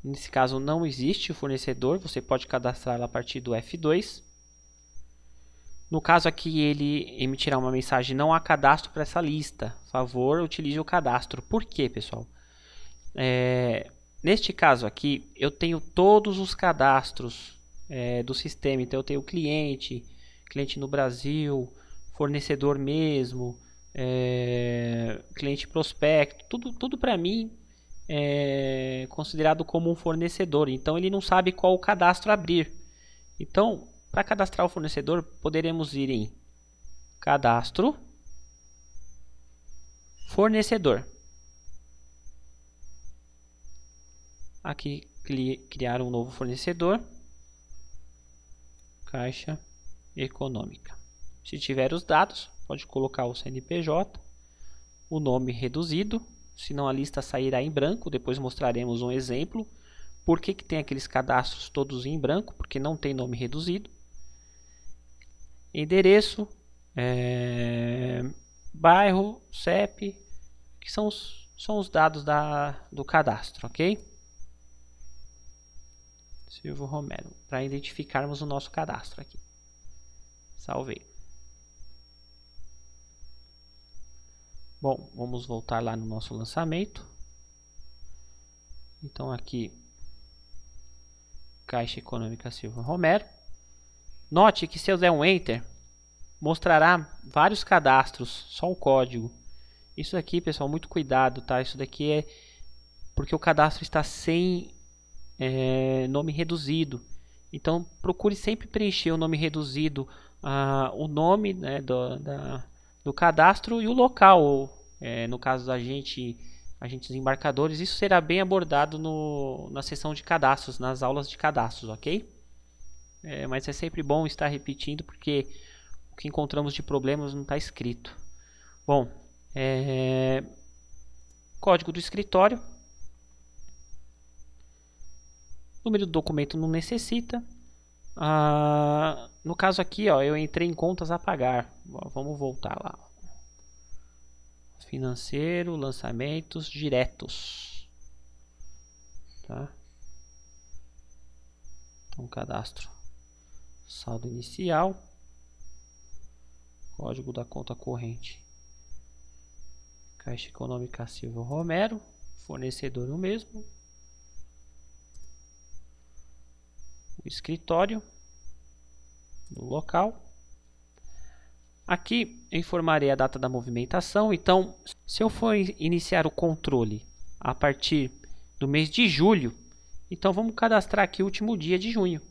Nesse caso não existe o fornecedor, você pode cadastrar a partir do F2. No caso aqui ele emitirá uma mensagem: não há cadastro para essa lista, favor utilize o cadastro. Por quê, pessoal? Neste caso aqui eu tenho todos os cadastros do sistema, então eu tenho cliente no Brasil, fornecedor mesmo, cliente prospecto, tudo para mim é considerado como um fornecedor, então ele não sabe qual cadastro abrir. Então, para cadastrar o fornecedor, poderemos ir em cadastro, fornecedor. Aqui, criar um novo fornecedor, Caixa Econômica. Se tiver os dados, pode colocar o CNPJ, o nome reduzido, senão a lista sairá em branco. Depois mostraremos um exemplo. Por que tem aqueles cadastros todos em branco? Porque não tem nome reduzido. Endereço, bairro, CEP, que são os dados do cadastro, ok? Silvio Romero, para identificarmos o nosso cadastro aqui. Salvei. Bom, vamos voltar lá no nosso lançamento. Então aqui, Caixa Econômica Silvio Romero. Note que se eu der um Enter, mostrará vários cadastros, só o código. Isso aqui, pessoal, muito cuidado, tá? Isso daqui é porque o cadastro está sem nome reduzido. Então procure sempre preencher o nome reduzido, o nome, né, do cadastro e o local. No caso da agentes embarcadores, isso será bem abordado na seção de cadastros, nas aulas de cadastros, ok? Mas é sempre bom estar repetindo, porque o que encontramos de problemas não está escrito. Bom, código do escritório. Número do documento não necessita. No caso aqui, ó, eu entrei em contas a pagar. Vamos voltar lá. Financeiro, lançamentos diretos. Tá? Então, cadastro. Saldo inicial. Código da conta corrente. Caixa Econômica Silvio Romero. Fornecedor o mesmo. O escritório. Do local. Aqui eu informarei a data da movimentação. Então, se eu for iniciar o controle a partir do mês de julho, então vamos cadastrar aqui o último dia de junho.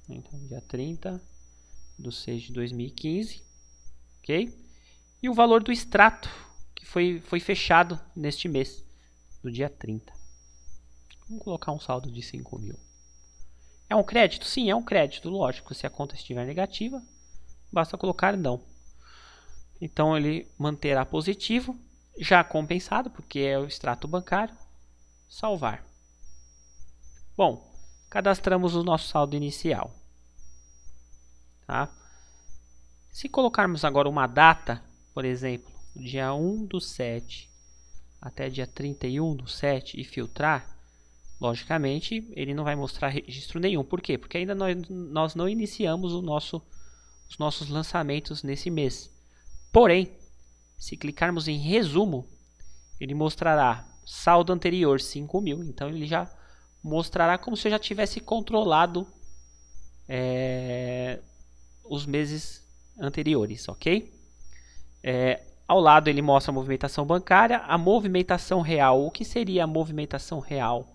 Então, dia 30/6/2015, ok? E o valor do extrato que foi fechado neste mês, do dia 30. Vamos colocar um saldo de 5.000. É um crédito? Sim, é um crédito, lógico. Se a conta estiver negativa, basta colocar não. Então ele manterá positivo, já compensado, porque é o extrato bancário. Salvar. Bom, cadastramos o nosso saldo inicial. Tá? Se colocarmos agora uma data, por exemplo, dia 1/7 até dia 31/7 e filtrar, logicamente ele não vai mostrar registro nenhum. Por quê? Porque ainda nós não iniciamos os nossos lançamentos nesse mês. Porém, se clicarmos em resumo, ele mostrará saldo anterior 5.000. Então ele já mostrará como se eu já tivesse controlado os meses anteriores, ok? Ao lado ele mostra a movimentação bancária, a movimentação real. O que seria a movimentação real?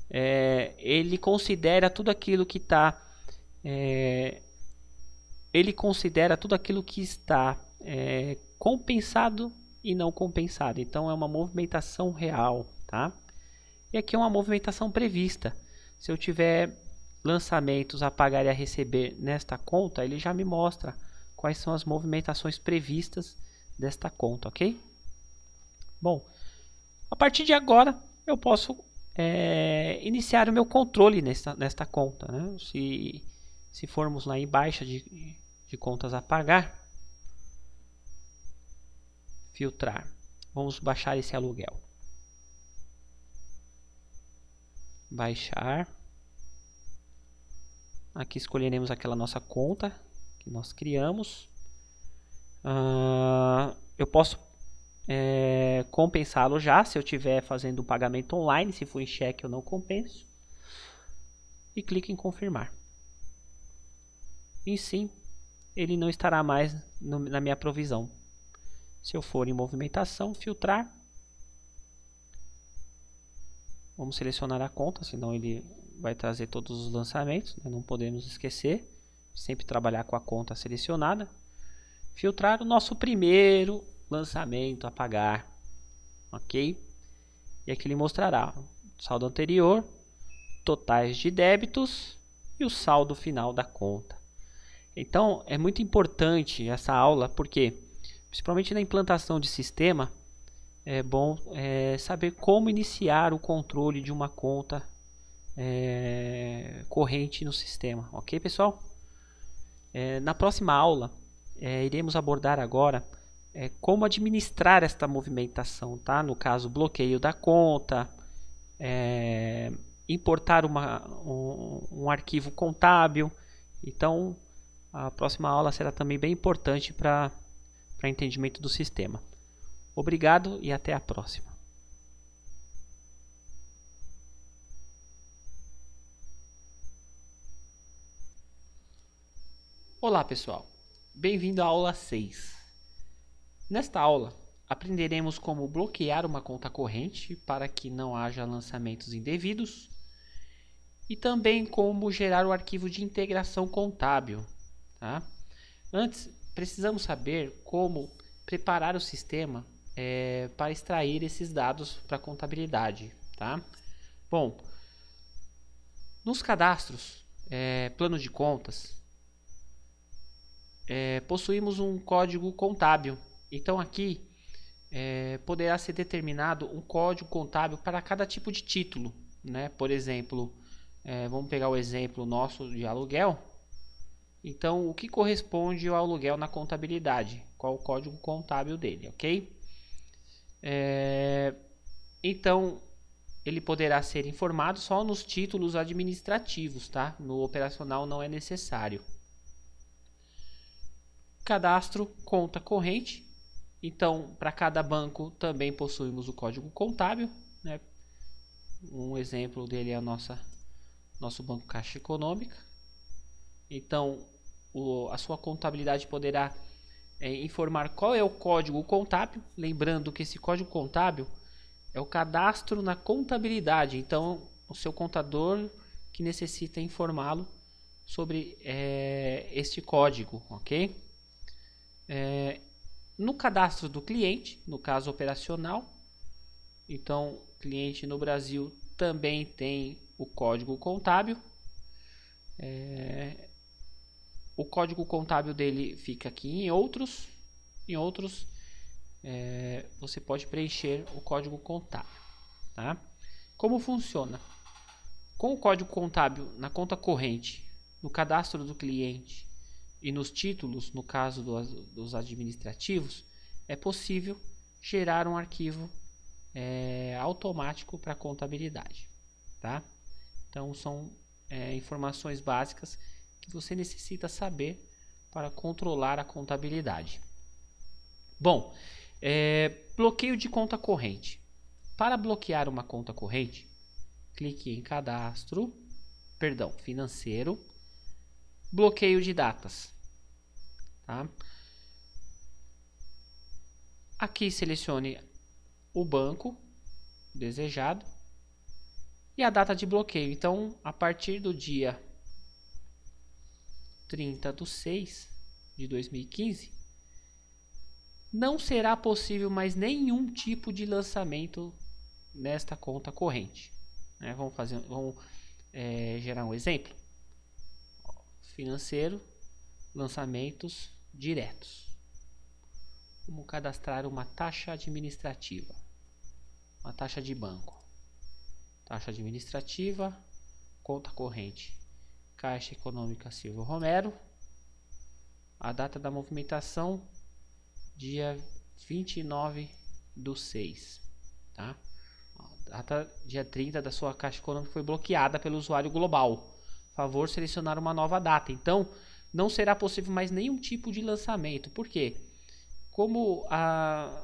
Ele considera tudo aquilo que está compensado e não compensado. Então é uma movimentação real, tá? E aqui é uma movimentação prevista. Se eu tiver lançamentos a pagar e a receber nesta conta, ele já me mostra quais são as movimentações previstas desta conta, ok? Bom, a partir de agora eu posso iniciar o meu controle nesta conta, né? Se formos lá em baixa de contas a pagar, filtrar, vamos baixar esse aluguel. baixar. Aqui escolheremos aquela nossa conta que nós criamos. Eu posso compensá-lo já, se eu estiver fazendo o pagamento online. Se for em cheque eu não compenso. E clique em confirmar. E sim, ele não estará mais na minha provisão. Se eu for em movimentação, filtrar, vamos selecionar a conta, senão ele vai trazer todos os lançamentos, né? Não podemos esquecer, sempre trabalhar com a conta selecionada. Filtrar o nosso primeiro lançamento a pagar, ok? E aqui ele mostrará o saldo anterior, totais de débitos e o saldo final da conta. Então é muito importante essa aula, porque principalmente na implantação de sistema, é bom saber como iniciar o controle de uma conta corrente no sistema, ok, pessoal? Na próxima aula, iremos abordar agora como administrar esta movimentação, tá? No caso, bloqueio da conta, importar um arquivo contábil. Então, a próxima aula será também bem importante para entendimento do sistema. Obrigado e até a próxima. Olá pessoal, bem-vindo à aula 6. Nesta aula, aprenderemos como bloquear uma conta corrente para que não haja lançamentos indevidos e também como gerar o arquivo de integração contábil. Tá? Antes, precisamos saber como preparar o sistema para extrair esses dados para a contabilidade. Tá? Bom, nos cadastros, plano de contas, possuímos um código contábil. Então aqui poderá ser determinado um código contábil para cada tipo de título, né? Por exemplo, vamos pegar o exemplo nosso de aluguel. Então, o que corresponde ao aluguel na contabilidade? Qual o código contábil dele, ok? Então, ele poderá ser informado só nos títulos administrativos, tá? No operacional não é necessário. Cadastro, conta corrente. Então, para cada banco também possuímos o código contábil, né? Um exemplo dele é nosso Banco Caixa Econômica. Então, a sua contabilidade poderá informar qual é o código contábil, lembrando que esse código contábil é o cadastro na contabilidade. Então, o seu contador que necessita informá-lo sobre este código, ok? No cadastro do cliente, no caso operacional, então cliente no Brasil também tem o código contábil. O código contábil dele fica aqui em outros. Você pode preencher o código contábil. Tá? Como funciona? Com o código contábil na conta corrente, no cadastro do cliente e nos títulos, no caso dos administrativos, é possível gerar um arquivo automático para a contabilidade. Tá? Então são informações básicas que você necessita saber para controlar a contabilidade. Bom, bloqueio de conta corrente. Para bloquear uma conta corrente, clique em financeiro, bloqueio de datas. Tá? Aqui selecione o banco desejado e a data de bloqueio. Então, a partir do dia 30/6/2015, não será possível mais nenhum tipo de lançamento nesta conta corrente. Vamos gerar um exemplo. Financeiro, lançamentos diretos. Vamos cadastrar uma taxa administrativa, uma taxa de banco. Taxa administrativa, conta corrente, Caixa Econômica Silvio Romero. A data da movimentação, dia 29/6. Tá? data dia 30 da sua Caixa Econômica foi bloqueada pelo usuário global. Favor selecionar uma nova data. Então, não será possível mais nenhum tipo de lançamento. Por quê? Como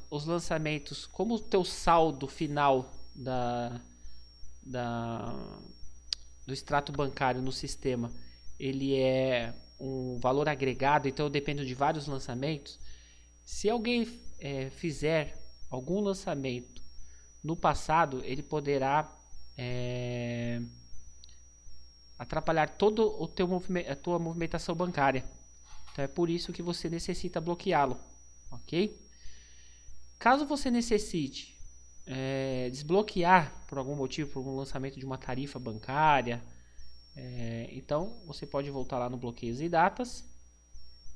os lançamentos, como o teu saldo final do extrato bancário no sistema, ele é um valor agregado, então eu dependo de vários lançamentos. Se alguém fizer algum lançamento no passado, ele poderá atrapalhar todo a tua movimentação bancária. Então é por isso que você necessita bloqueá-lo, ok? Caso você necessite desbloquear por algum motivo, por um lançamento de uma tarifa bancária, então você pode voltar lá no bloqueios e datas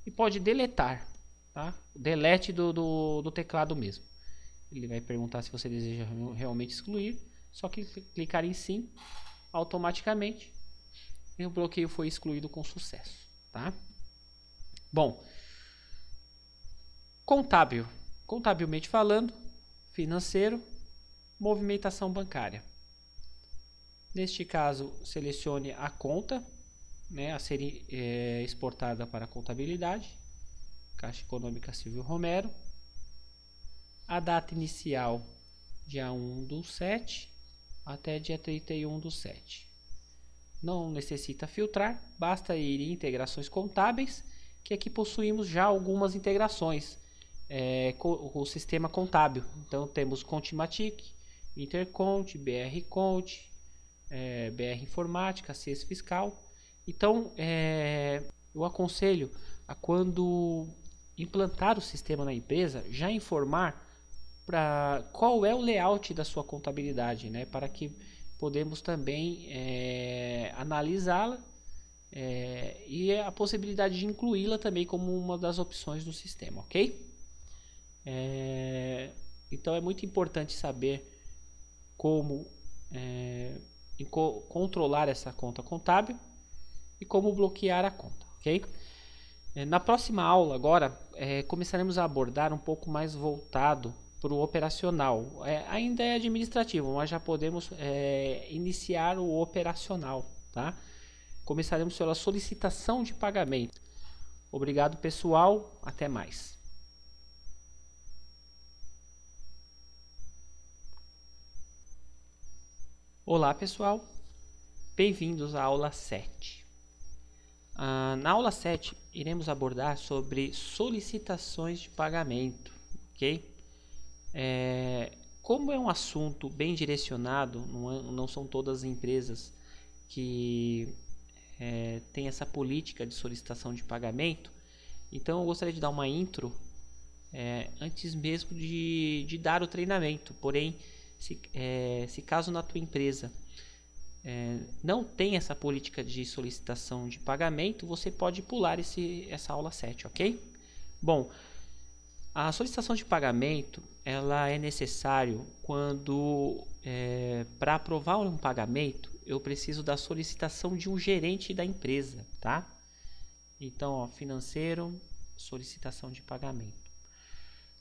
e pode deletar, tá? Delete do teclado mesmo. Ele vai perguntar se você deseja realmente excluir, só que clicar em sim, automaticamente e o bloqueio foi excluído com sucesso, tá? Bom, contabilmente falando, financeiro, movimentação bancária. Neste caso, selecione a conta, né, a ser exportada para a contabilidade, Caixa Econômica Silvio Romero, a data inicial, dia 1/7 até dia 31/7. Não necessita filtrar, basta ir em integrações contábeis, que aqui possuímos já algumas integrações com o sistema contábil. Então temos Contimatic, Intercont, BR Cont, BR Informática, CES Fiscal. Então eu aconselho a, quando implantar o sistema na empresa, já informar para qual é o layout da sua contabilidade, né, para que podemos também analisá-la e a possibilidade de incluí-la também como uma das opções do sistema, ok? Então é muito importante saber como controlar essa conta contábil e como bloquear a conta, ok? Na próxima aula agora começaremos a abordar um pouco mais voltado para o operacional. Ainda é administrativo, mas já podemos iniciar o operacional, tá? Começaremos pela solicitação de pagamento. Obrigado, pessoal. Até mais. Olá, pessoal. Bem-vindos à aula 7. Na aula 7, iremos abordar sobre solicitações de pagamento, ok? Como é um assunto bem direcionado, não são todas as empresas que têm essa política de solicitação de pagamento, então eu gostaria de dar uma intro antes mesmo de dar o treinamento. Porém, se caso na tua empresa não tem essa política de solicitação de pagamento, você pode pular essa aula 7, ok? Bom, a solicitação de pagamento ela é necessário quando, para aprovar um pagamento, eu preciso da solicitação de um gerente da empresa, tá? Então, financeiro, solicitação de pagamento.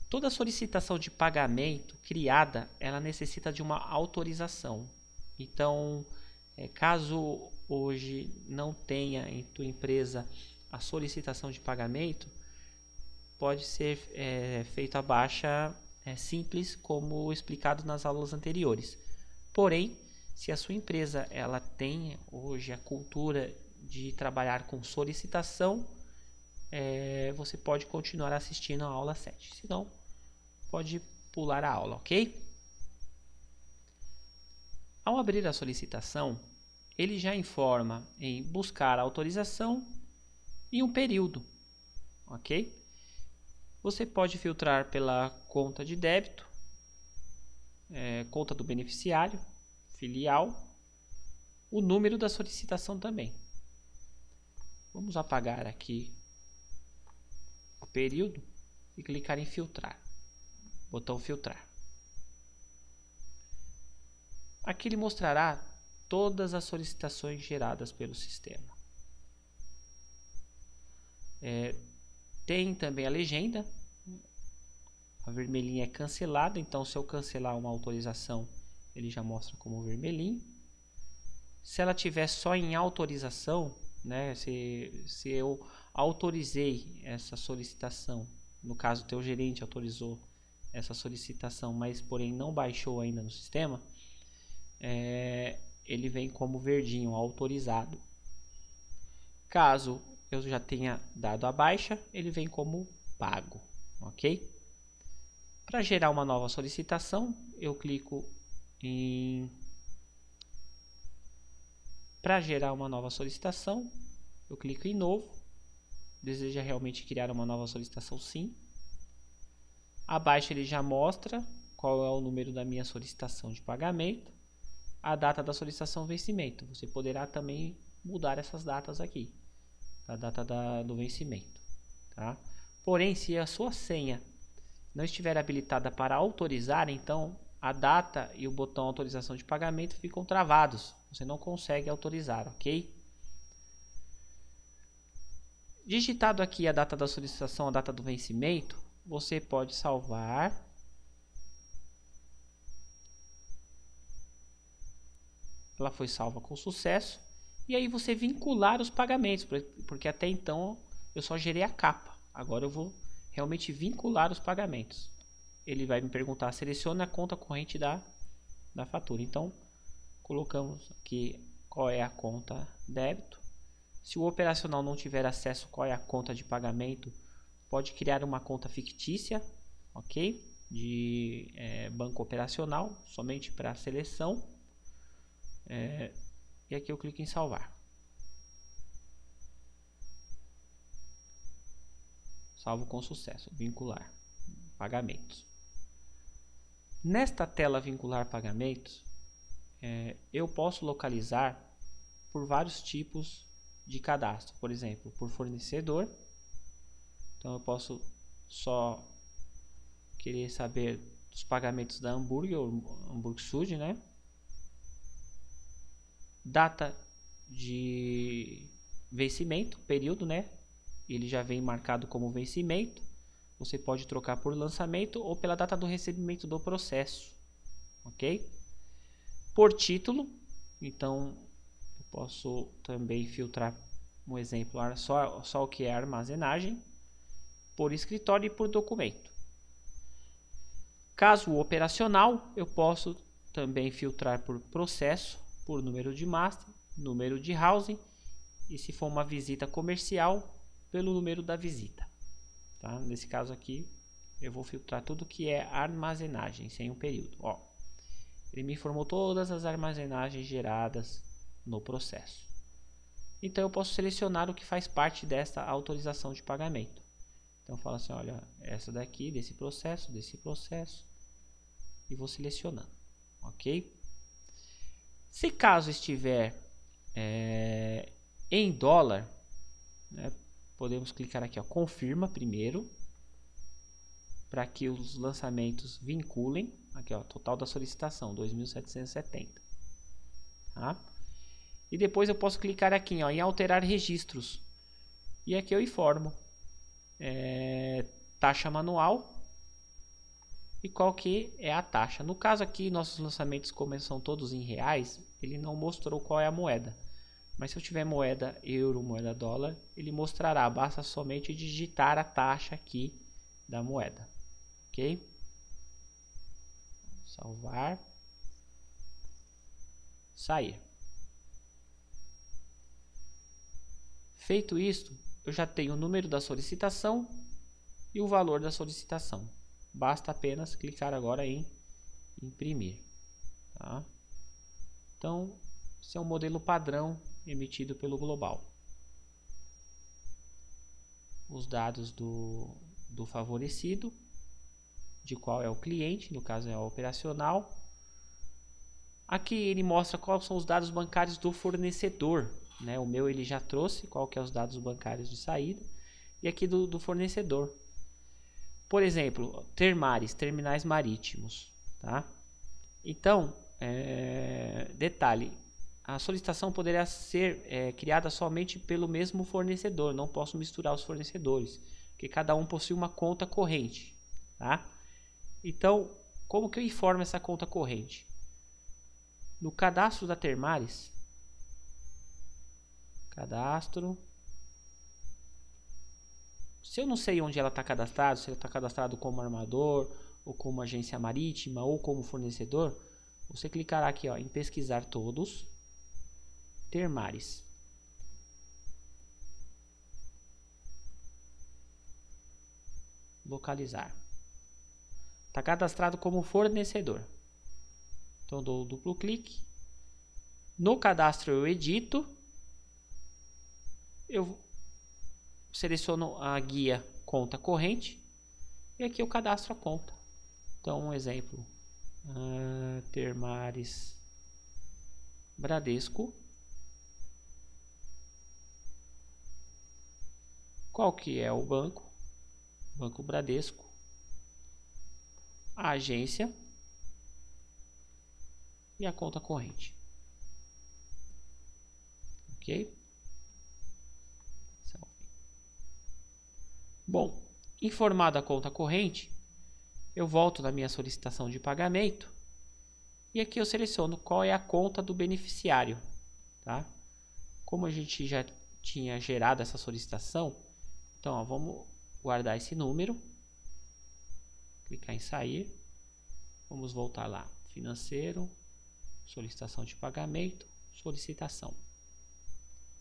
Toda solicitação de pagamento criada, ela necessita de uma autorização. Então, caso hoje não tenha em tua empresa a solicitação de pagamento, pode ser feito a baixa simples, como explicado nas aulas anteriores. Porém, se a sua empresa ela tem hoje a cultura de trabalhar com solicitação, você pode continuar assistindo a aula 7. Se não, pode pular a aula, ok? Ao abrir a solicitação, ele já informa em buscar a autorização e um período, ok? Você pode filtrar pela conta de débito, conta do beneficiário, filial, o número da solicitação também. Vamos apagar aqui o período e clicar em filtrar. Botão filtrar. Aqui ele mostrará todas as solicitações geradas pelo sistema. Tem também a legenda. A vermelhinha é cancelada, então se eu cancelar uma autorização, ele já mostra como vermelhinho. Se ela tiver só em autorização, né, se eu autorizei essa solicitação, no caso o teu gerente autorizou essa solicitação, mas porém não baixou ainda no sistema, ele vem como verdinho, autorizado. Caso eu já tenha dado a baixa, ele vem como pago, ok? Para gerar uma nova solicitação, eu clico em... Para gerar uma nova solicitação, eu clico em novo. Deseja realmente criar uma nova solicitação? Sim. Abaixo ele já mostra qual é o número da minha solicitação de pagamento, a data da solicitação vencimento. Você poderá também mudar essas datas aqui, a data do vencimento, tá? Porém, se a sua senha não estiver habilitada para autorizar, então a data e o botão autorização de pagamento ficam travados. Você não consegue autorizar, ok? Digitado aqui a data da solicitação, a data do vencimento, você pode salvar. Ela foi salva com sucesso. E aí você vincular os pagamentos, porque até então eu só gerei a capa. Agora eu vou realmente vincular os pagamentos. Ele vai me perguntar, selecione a conta corrente da fatura. Então, colocamos aqui qual é a conta débito. Se o operacional não tiver acesso qual é a conta de pagamento, pode criar uma conta fictícia, ok? De banco operacional, somente para seleção. E aqui eu clico em salvar. Salvo com sucesso. Vincular pagamentos. Nesta tela vincular pagamentos, eu posso localizar por vários tipos de cadastro. Por exemplo, por fornecedor. Então eu posso só querer saber dos pagamentos da Hamburg ou Hamburg Sud, né? Data de vencimento, período, né? Ele já vem marcado como vencimento. Você pode trocar por lançamento ou pela data do recebimento do processo, ok? Por título, então eu posso também filtrar um exemplo, só o que é armazenagem, por escritório e por documento. Caso operacional, eu posso também filtrar por processo, por número de master, número de housing, e se for uma visita comercial, pelo número da visita. Tá? Nesse caso aqui, eu vou filtrar tudo que é armazenagem, sem um período. Ó, ele me informou todas as armazenagens geradas no processo. Então eu posso selecionar o que faz parte desta autorização de pagamento. Então eu falo assim, olha, essa daqui, desse processo, e vou selecionando, ok? Se caso estiver em dólar, né, podemos clicar aqui, ó, confirma primeiro, para que os lançamentos vinculem. Aqui, ó, total da solicitação, 2.770. Tá? E depois eu posso clicar aqui, ó, em alterar registros. E aqui eu informo taxa manual e qual que é a taxa. No caso aqui, nossos lançamentos, como são todos em reais, ele não mostrou qual é a moeda. Mas se eu tiver moeda euro, moeda dólar, ele mostrará. Basta somente digitar a taxa aqui da moeda. Ok? Salvar. Sair. Feito isto, eu já tenho o número da solicitação e o valor da solicitação. Basta apenas clicar agora em imprimir. Tá? Então, esse é um modelo padrão emitido pelo Global. Os dados do favorecido, de qual é o cliente, no caso é o operacional. Aqui ele mostra quais são os dados bancários do fornecedor, né? O meu ele já trouxe qual que é os dados bancários de saída, e aqui do fornecedor. Por exemplo, terminais marítimos, tá? Então, detalhe, a solicitação poderá ser criada somente pelo mesmo fornecedor. Não posso misturar os fornecedores, porque cada um possui uma conta corrente, tá? Então, como que eu informo essa conta corrente? no cadastro da Termares, cadastro, se eu não sei onde ela está cadastrada, se ela está cadastrado como armador, ou como agência marítima, ou como fornecedor, você clicará aqui ó, em pesquisar todos, Termares. Localizar. Está cadastrado como fornecedor. Então dou o duplo clique. No cadastro eu edito. Eu seleciono a guia conta corrente. E aqui eu cadastro a conta. Então um exemplo. Termares Bradesco. Qual que é o banco? Banco Bradesco. A agência e a conta corrente. Ok? Bom, informada a conta corrente, eu volto na minha solicitação de pagamento e aqui eu seleciono qual é a conta do beneficiário, tá? Como a gente já tinha gerado essa solicitação, então ó, vamos guardar esse número, clicar em sair, vamos voltar lá, financeiro, solicitação de pagamento, solicitação.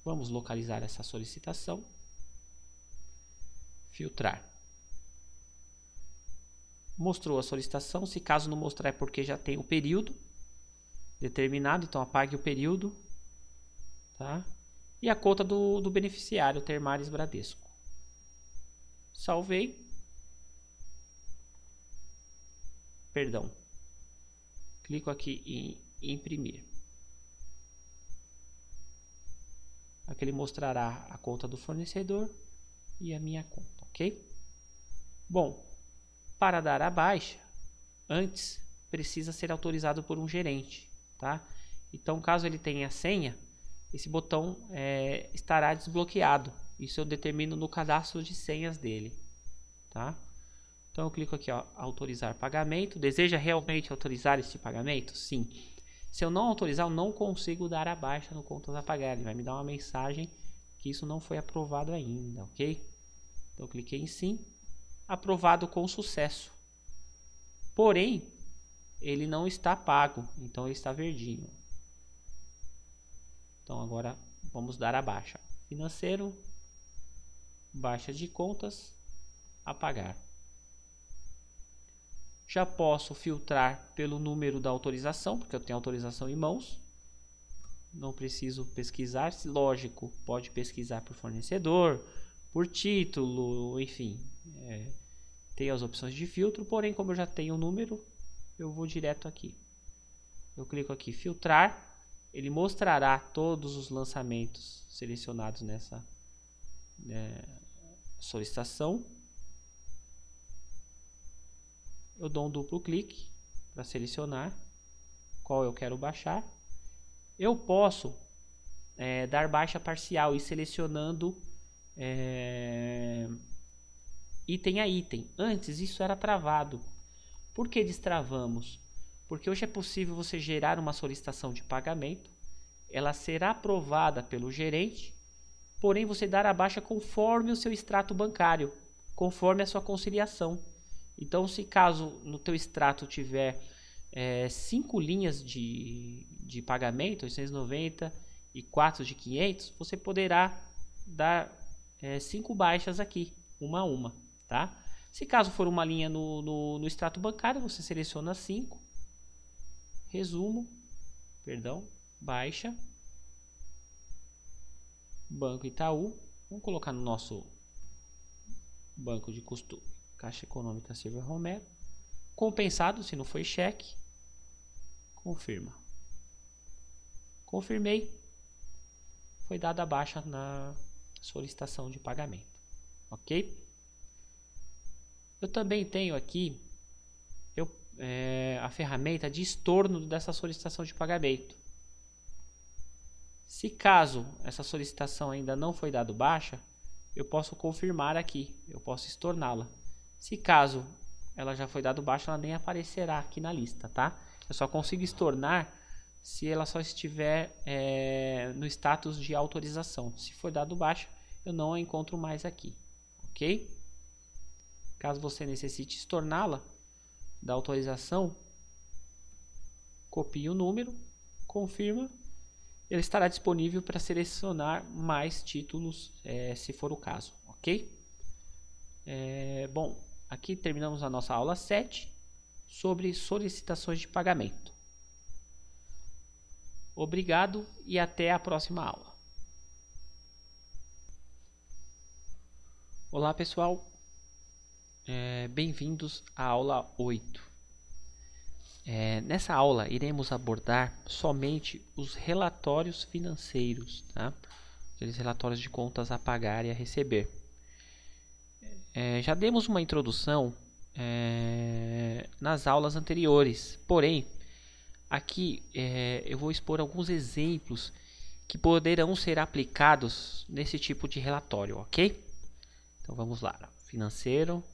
Vamos localizar essa solicitação, filtrar. Mostrou a solicitação, se caso não mostrar é porque já tem o período determinado, então apague o período, tá? E a conta do beneficiário, Termares Bradesco. Salvei. Perdão. Clico aqui em imprimir. Aqui ele mostrará a conta do fornecedor e a minha conta, ok? Bom, para dar a baixa, antes precisa ser autorizado por um gerente, tá? Então, caso ele tenha senha, esse botão estará desbloqueado. Isso eu determino no cadastro de senhas dele, tá? Então eu clico aqui, ó, autorizar pagamento. Deseja realmente autorizar este pagamento? Sim. Se eu não autorizar, eu não consigo dar a baixa no contas a pagar. Ele vai me dar uma mensagem que isso não foi aprovado ainda, ok? Então eu cliquei em sim. Aprovado com sucesso. Porém, ele não está pago, então ele está verdinho. Então agora vamos dar a baixa. Financeiro, baixa de contas, apagar. Já posso filtrar pelo número da autorização, porque eu tenho autorização em mãos. Não preciso pesquisar, lógico, pode pesquisar por fornecedor, por título, enfim. Tem as opções de filtro, porém como eu já tenho o número, eu vou direto aqui. Eu clico aqui filtrar, ele mostrará todos os lançamentos selecionados nessa solicitação. Eu dou um duplo clique para selecionar qual eu quero baixar. Eu posso dar baixa parcial e selecionando item a item. Antes isso era travado. Por que destravamos? Porque hoje é possível você gerar uma solicitação de pagamento, ela será aprovada pelo gerente, porém você dar a baixa conforme o seu extrato bancário, conforme a sua conciliação. Então, se caso no teu extrato tiver 5 linhas de pagamento, 890 e 4 de 500, você poderá dar 5 baixas aqui, uma a uma, tá? Se caso for uma linha no extrato bancário, você seleciona 5, resumo, perdão, baixa, Banco Itaú, vamos colocar no nosso banco de costume, Caixa Econômica Silva Romero, compensado se não foi cheque, confirma. Confirmei, foi dada a baixa na solicitação de pagamento, ok? Eu também tenho aqui a ferramenta de estorno dessa solicitação de pagamento. Se caso essa solicitação ainda não foi dado baixa, eu posso confirmar aqui, eu posso estorná-la. Se caso ela já foi dado baixa, ela nem aparecerá aqui na lista, tá? Eu só consigo estornar se ela só estiver no status de autorização. Se for dado baixa, eu não a encontro mais aqui, ok? Caso você necessite estorná-la da autorização, copie o número, confirma, ele estará disponível para selecionar mais títulos, se for o caso, ok? Bom, aqui terminamos a nossa aula 7 sobre solicitações de pagamento. Obrigado e até a próxima aula. Olá pessoal, bem-vindos à aula 8. Nessa aula iremos abordar somente os relatórios financeiros, tá? Aqueles relatórios de contas a pagar e a receber. Já demos uma introdução nas aulas anteriores, porém aqui eu vou expor alguns exemplos que poderão ser aplicados nesse tipo de relatório, ok? Então vamos lá, financeiro,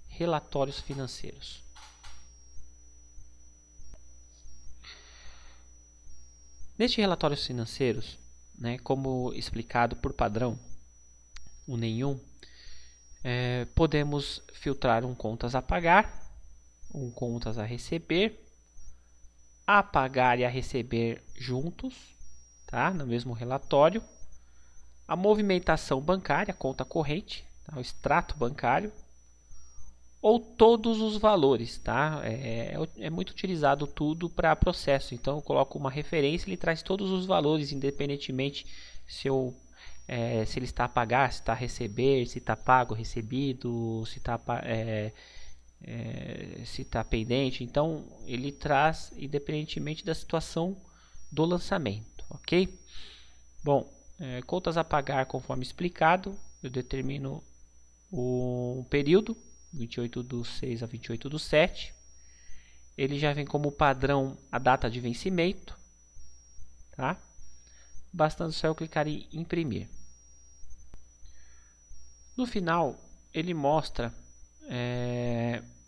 relatórios financeiros. Nestes relatórios financeiros, como explicado por padrão, o nenhum, podemos filtrar um contas a pagar, um contas a receber, a pagar e a receber juntos, tá? No mesmo relatório, a movimentação bancária, conta corrente, tá? O extrato bancário, ou todos os valores, tá? É muito utilizado tudo para processo, então eu coloco uma referência e ele traz todos os valores, independentemente se ele está a pagar, se está a receber, se está pago, recebido, se está pendente. Então ele traz independentemente da situação do lançamento, ok? Bom, contas a pagar conforme explicado, eu determino o período 28/6 a 28/7. Ele já vem como padrão a data de vencimento, tá? Bastando só eu clicar em imprimir. No final ele mostra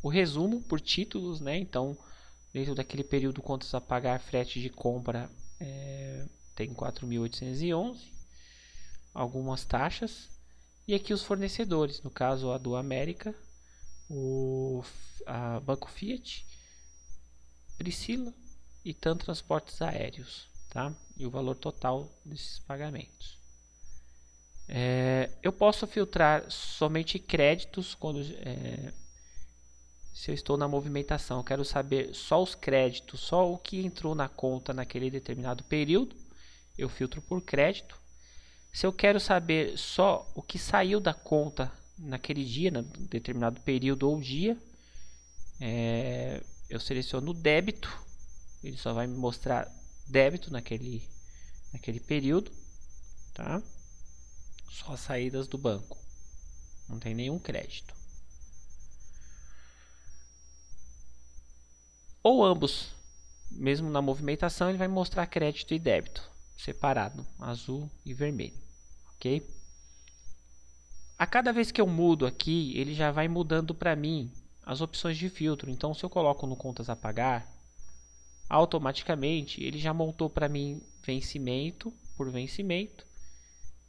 o resumo por títulos, Então dentro daquele período contas a pagar, frete de compra tem 4.811, algumas taxas, e aqui os fornecedores, no caso a do América, a Banco Fiat, Priscila e TAM Transportes Aéreos, tá? E o valor total desses pagamentos. Eu posso filtrar somente créditos quando se eu estou na movimentação, eu quero saber só os créditos, só o que entrou na conta naquele determinado período, eu filtro por crédito. Se eu quero saber só o que saiu da conta naquele dia, em determinado período ou dia, eu seleciono o débito, ele só vai me mostrar débito naquele período, tá? Só saídas do banco, não tem nenhum crédito. Ou ambos, mesmo na movimentação, ele vai mostrar crédito e débito separado, azul e vermelho, ok? A cada vez que eu mudo aqui, ele já vai mudando para mim as opções de filtro. Então, se eu coloco no contas a pagar, automaticamente ele já montou para mim vencimento por vencimento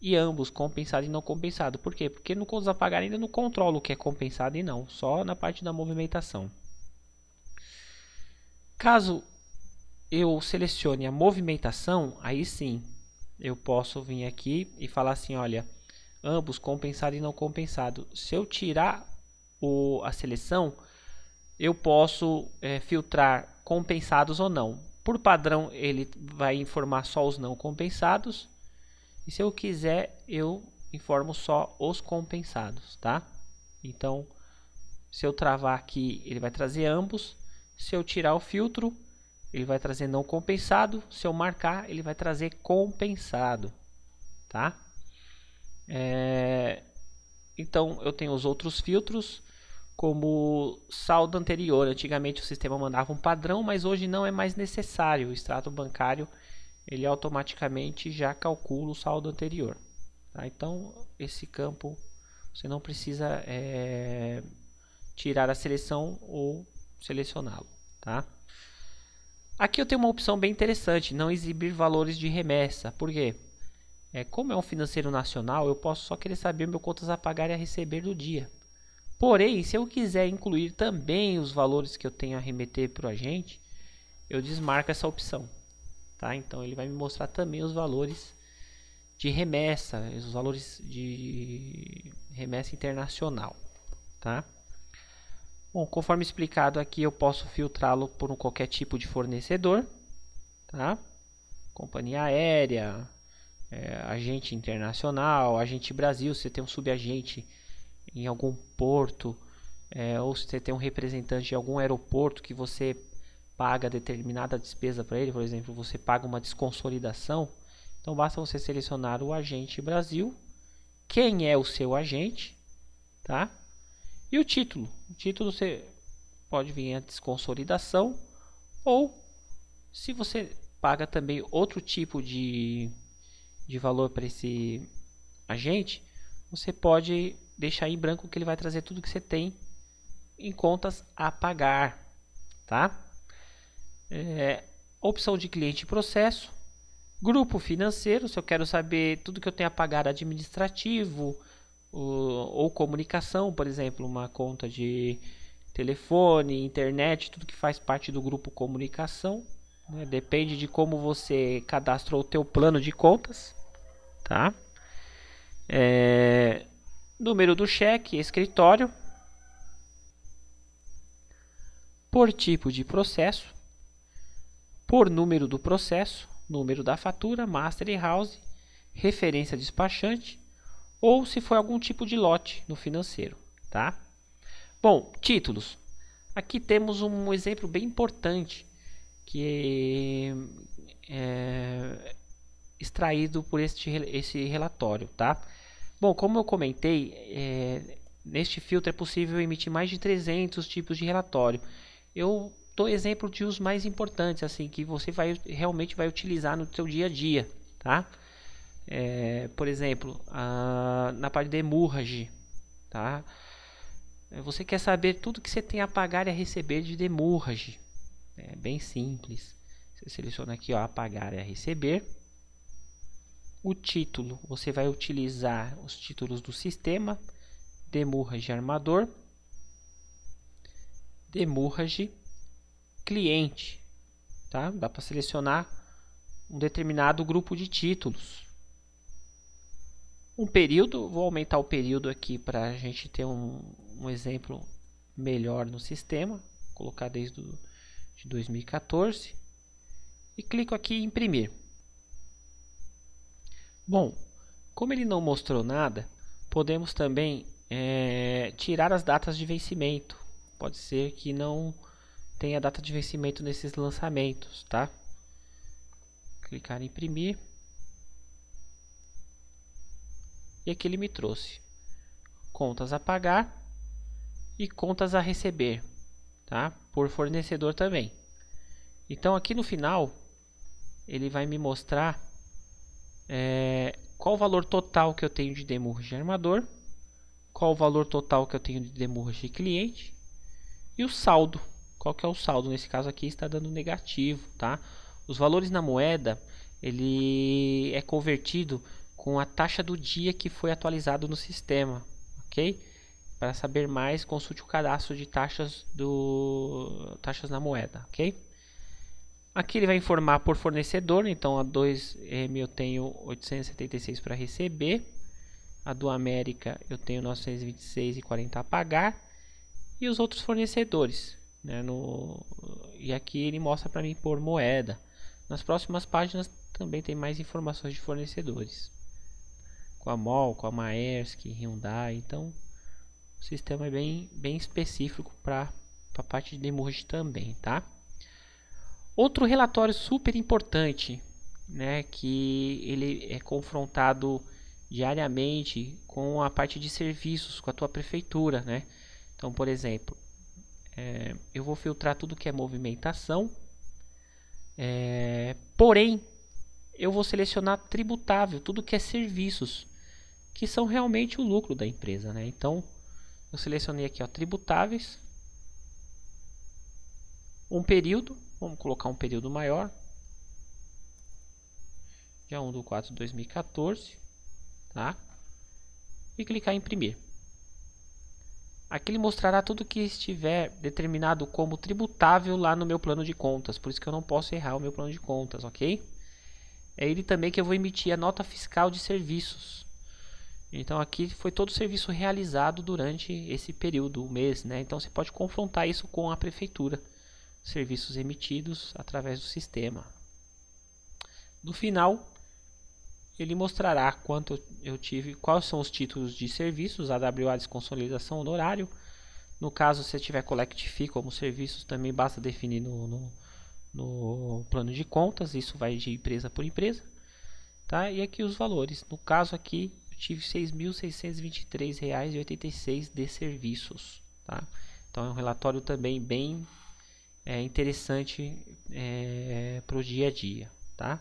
e ambos, compensado e não compensado. Por quê? Porque no contas a pagar ainda não controlo o que é compensado e não, só na parte da movimentação. Caso eu selecione a movimentação, aí sim eu posso vir aqui e falar assim, olha, ambos compensado e não compensado. Se eu tirar a seleção, eu posso filtrar compensados ou não. Por padrão ele vai informar só os não compensados, e se eu quiser eu informo só os compensados, tá? Então se eu travar aqui ele vai trazer ambos, se eu tirar o filtro ele vai trazer não compensado, se eu marcar ele vai trazer compensado, tá? Então eu tenho os outros filtros, como saldo anterior. Antigamente o sistema mandava um padrão, mas hoje não é mais necessário. O extrato bancário ele automaticamente já calcula o saldo anterior, tá? Então esse campo você não precisa tirar a seleção ou selecioná-lo, tá? Aqui eu tenho uma opção bem interessante, não exibir valores de remessa. Por quê? Como é um financeiro nacional, eu posso só querer saber meu contas a pagar e a receber do dia. Porém, se eu quiser incluir também os valores que eu tenho a remeter para o agente, eu desmarco essa opção. Tá? Então ele vai me mostrar também os valores de remessa, os valores de remessa internacional. Tá? Bom, conforme explicado aqui, eu posso filtrá-lo por qualquer tipo de fornecedor, tá? Companhia aérea, agente internacional, agente Brasil, se você tem um subagente em algum porto, ou se você tem um representante de algum aeroporto que você paga determinada despesa para ele, por exemplo, você paga uma desconsolidação, então basta você selecionar o agente Brasil, quem é o seu agente, tá? E o título. O título você pode vir a desconsolidação, ou se você paga também outro tipo de valor para esse agente, você pode deixar em branco que ele vai trazer tudo que você tem em contas a pagar, tá? Opção de cliente e processo, grupo financeiro, se eu quero saber tudo que eu tenho a pagar administrativo ou comunicação, por exemplo, uma conta de telefone, internet, tudo que faz parte do grupo comunicação, né? Depende de como você cadastrou o teu plano de contas, tá? Número do cheque, escritório, por tipo de processo, por número do processo, número da fatura, master e house, referência despachante, ou se for algum tipo de lote no financeiro, tá? Bom, títulos. Aqui temos um exemplo bem importante que é extraído por esse relatório, tá? Bom, como eu comentei, neste filtro é possível emitir mais de 300 tipos de relatório. Eu dou exemplo de os mais importantes, assim, que você realmente vai utilizar no seu dia a dia, tá? Por exemplo, na parte de demurrage, tá? Você quer saber tudo que você tem a pagar e a receber de demurrage. É bem simples. Você seleciona aqui, ó, a pagar e a receber. O título, você vai utilizar os títulos do sistema, demurrage armador, demurrage cliente, tá? Dá para selecionar um determinado grupo de títulos. Um período, vou aumentar o período aqui para a gente ter um exemplo melhor no sistema. Vou colocar desde de 2014 e clico aqui em imprimir. Bom, como ele não mostrou nada, podemos também tirar as datas de vencimento. Pode ser que não tenha data de vencimento nesses lançamentos, tá? Clicar em imprimir. E aqui ele me trouxe contas a pagar e contas a receber, tá? Por fornecedor também. Então aqui no final ele vai me mostrar qual o valor total que eu tenho de demurrage armador, qual o valor total que eu tenho de demurrage cliente e o saldo. Qual que é o saldo? Nesse caso aqui está dando negativo, tá? Os valores na moeda ele é convertido com a taxa do dia que foi atualizado no sistema, ok? Para saber mais, consulte o cadastro de taxas na moeda, ok? Aqui ele vai informar por fornecedor, então a 2M eu tenho 876 para receber, a do América eu tenho 926,40 a pagar e os outros fornecedores, né? E aqui ele mostra para mim por moeda. Nas próximas páginas também tem mais informações de fornecedores, com a MOL, com a Maersk, Hyundai. Então o sistema é bem específico para a parte de demurrage também, tá? Outro relatório super importante, né, que ele é confrontado diariamente com a parte de serviços, com a tua prefeitura, né? Então, por exemplo, eu vou filtrar tudo que é movimentação, porém eu vou selecionar tributável, tudo que é serviços, que são realmente o lucro da empresa, né? Então eu selecionei aqui, ó, tributáveis, um período, Vamos colocar um período maior. Dia 1/4/2014, tá? E clicar em imprimir. Aqui ele mostrará tudo que estiver determinado como tributável lá no meu plano de contas. Por isso que eu não posso errar o meu plano de contas, ok? É ele também que eu vou emitir a nota fiscal de serviços. Então aqui foi todo o serviço realizado durante esse período, o mês, né? Então você pode confrontar isso com a prefeitura. Serviços emitidos através do sistema. No final, ele mostrará quanto eu tive, quais são os títulos de serviços, AWA desconsolidação honorário. No caso, se tiver Collect Fee como serviços, também basta definir no plano de contas, isso vai de empresa por empresa. Tá? E aqui os valores, no caso aqui, eu tive R$ 6.623,86 de serviços. Tá? Então é um relatório também bem interessante para o dia a dia. Tá?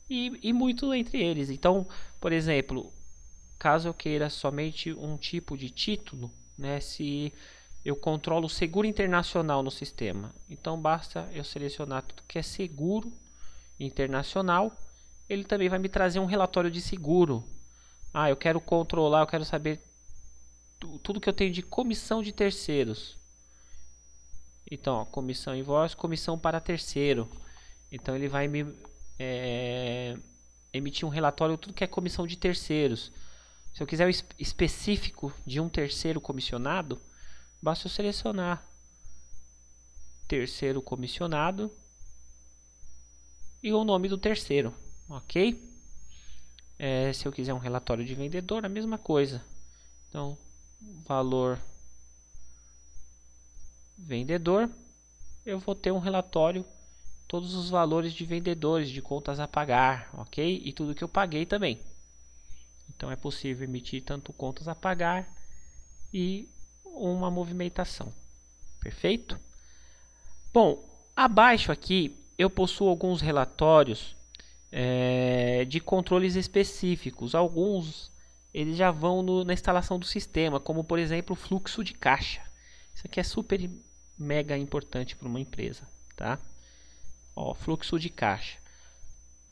E muito entre eles. Então, por exemplo, caso eu queira somente um tipo de título, né, se eu controlo seguro internacional no sistema, então basta eu selecionar tudo que é seguro internacional. Ele também vai me trazer um relatório de seguro. Eu quero controlar, eu quero saber tudo que eu tenho de comissão de terceiros. Então, ó, comissão invoice, comissão para terceiro. Então ele vai me emitir um relatório tudo que é comissão de terceiros. Se eu quiser o específico de um terceiro comissionado, basta eu selecionar terceiro comissionado e o nome do terceiro, ok? Se eu quiser um relatório de vendedor, a mesma coisa. Então, valor vendedor, eu vou ter um relatório, todos os valores de vendedores, de contas a pagar, ok? E tudo que eu paguei também. Então é possível emitir tanto contas a pagar e uma movimentação. Perfeito? Bom, abaixo aqui eu possuo alguns relatórios de controles específicos. Alguns eles já vão na instalação do sistema, como por exemplo o fluxo de caixa. Isso aqui é super mega importante para uma empresa, tá? Ó, fluxo de caixa.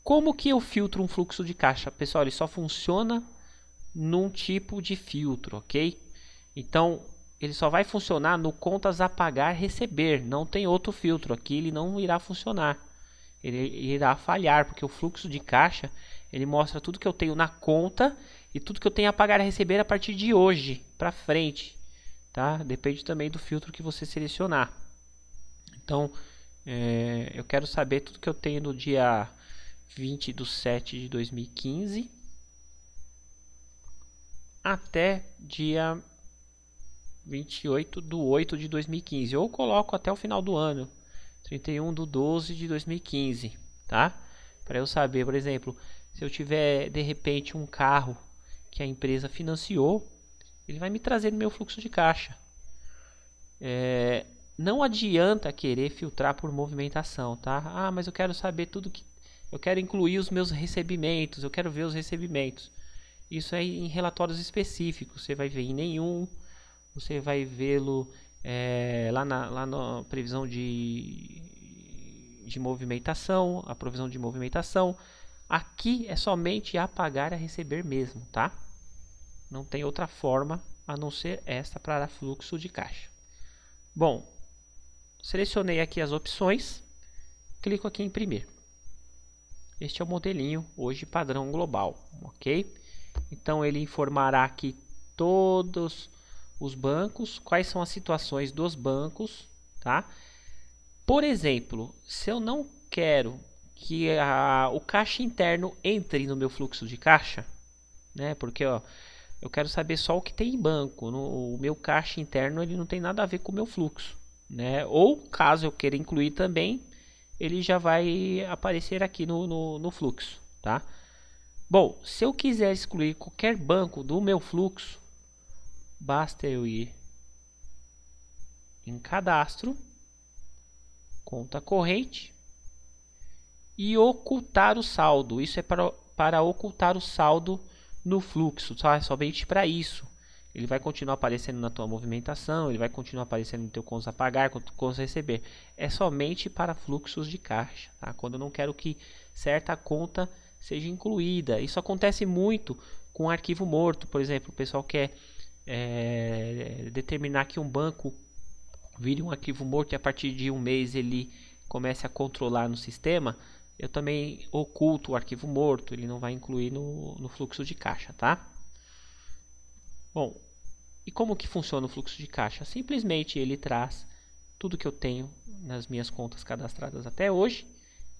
Como que eu filtro um fluxo de caixa? Pessoal, ele só funciona num tipo de filtro, ok? Então, ele só vai funcionar no contas a pagar receber. Não tem outro filtro aqui, ele não irá funcionar. Ele irá falhar, porque o fluxo de caixa, ele mostra tudo que eu tenho na conta e tudo que eu tenho a pagar e receber a partir de hoje para frente, tá? Depende também do filtro que você selecionar. Então, eu quero saber tudo que eu tenho no dia 20/7/2015 até dia 28/8/2015, ou coloco até o final do ano, 31/12/2015, tá? Para eu saber, por exemplo, se eu tiver de repente um carro que a empresa financiou, ele vai me trazer no meu fluxo de caixa. Não adianta querer filtrar por movimentação, tá? Mas eu quero saber tudo que... Eu quero incluir os meus recebimentos, eu quero ver os recebimentos. Isso é em relatórios específicos, você vai ver em nenhum, você vai vê-lo lá na previsão de movimentação, a provisão de movimentação. Aqui é somente a pagar e a receber mesmo, tá? Não tem outra forma a não ser esta para fluxo de caixa. Bom, selecionei aqui as opções, clico aqui em imprimir. Este é o modelinho hoje padrão global, ok? Então ele informará aqui todos os bancos, quais são as situações dos bancos, tá? Por exemplo, se eu não quero que o caixa interno entre no meu fluxo de caixa, né? Porque ó, eu quero saber só o que tem em banco. O meu caixa interno ele não tem nada a ver com o meu fluxo, né? Ou caso eu queira incluir também, ele já vai aparecer aqui no fluxo, tá? Bom, se eu quiser excluir qualquer banco do meu fluxo, basta eu ir em cadastro, conta corrente e ocultar o saldo. Isso é para ocultar o saldo no fluxo, tá? Somente para isso ele vai continuar aparecendo na tua movimentação, ele vai continuar aparecendo no teu contas a pagar, contas a receber. É somente para fluxos de caixa, tá? Quando eu não quero que certa conta seja incluída. Isso acontece muito com arquivo morto, por exemplo, o pessoal quer determinar que um banco vire um arquivo morto e a partir de um mês ele comece a controlar no sistema. Eu também oculto o arquivo morto, ele não vai incluir no fluxo de caixa, tá? Bom, e como que funciona o fluxo de caixa? Simplesmente ele traz tudo que eu tenho nas minhas contas cadastradas até hoje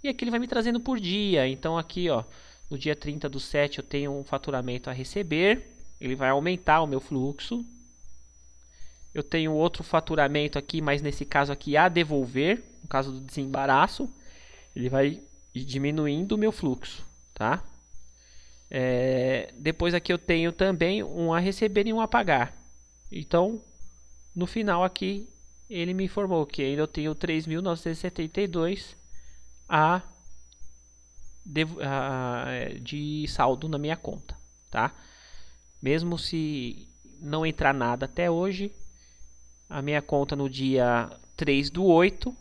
e aqui ele vai me trazendo por dia. Então aqui, ó, no dia 30/7 eu tenho um faturamento a receber, ele vai aumentar o meu fluxo. Eu tenho outro faturamento aqui, mas nesse caso aqui a devolver, no caso do desembaraço, ele vai diminuindo o meu fluxo, tá? Depois aqui eu tenho também um a receber e um a pagar. Então, no final aqui, ele me informou que ainda eu tenho 3.972 de saldo na minha conta, tá? Mesmo se não entrar nada até hoje, a minha conta no dia 3/8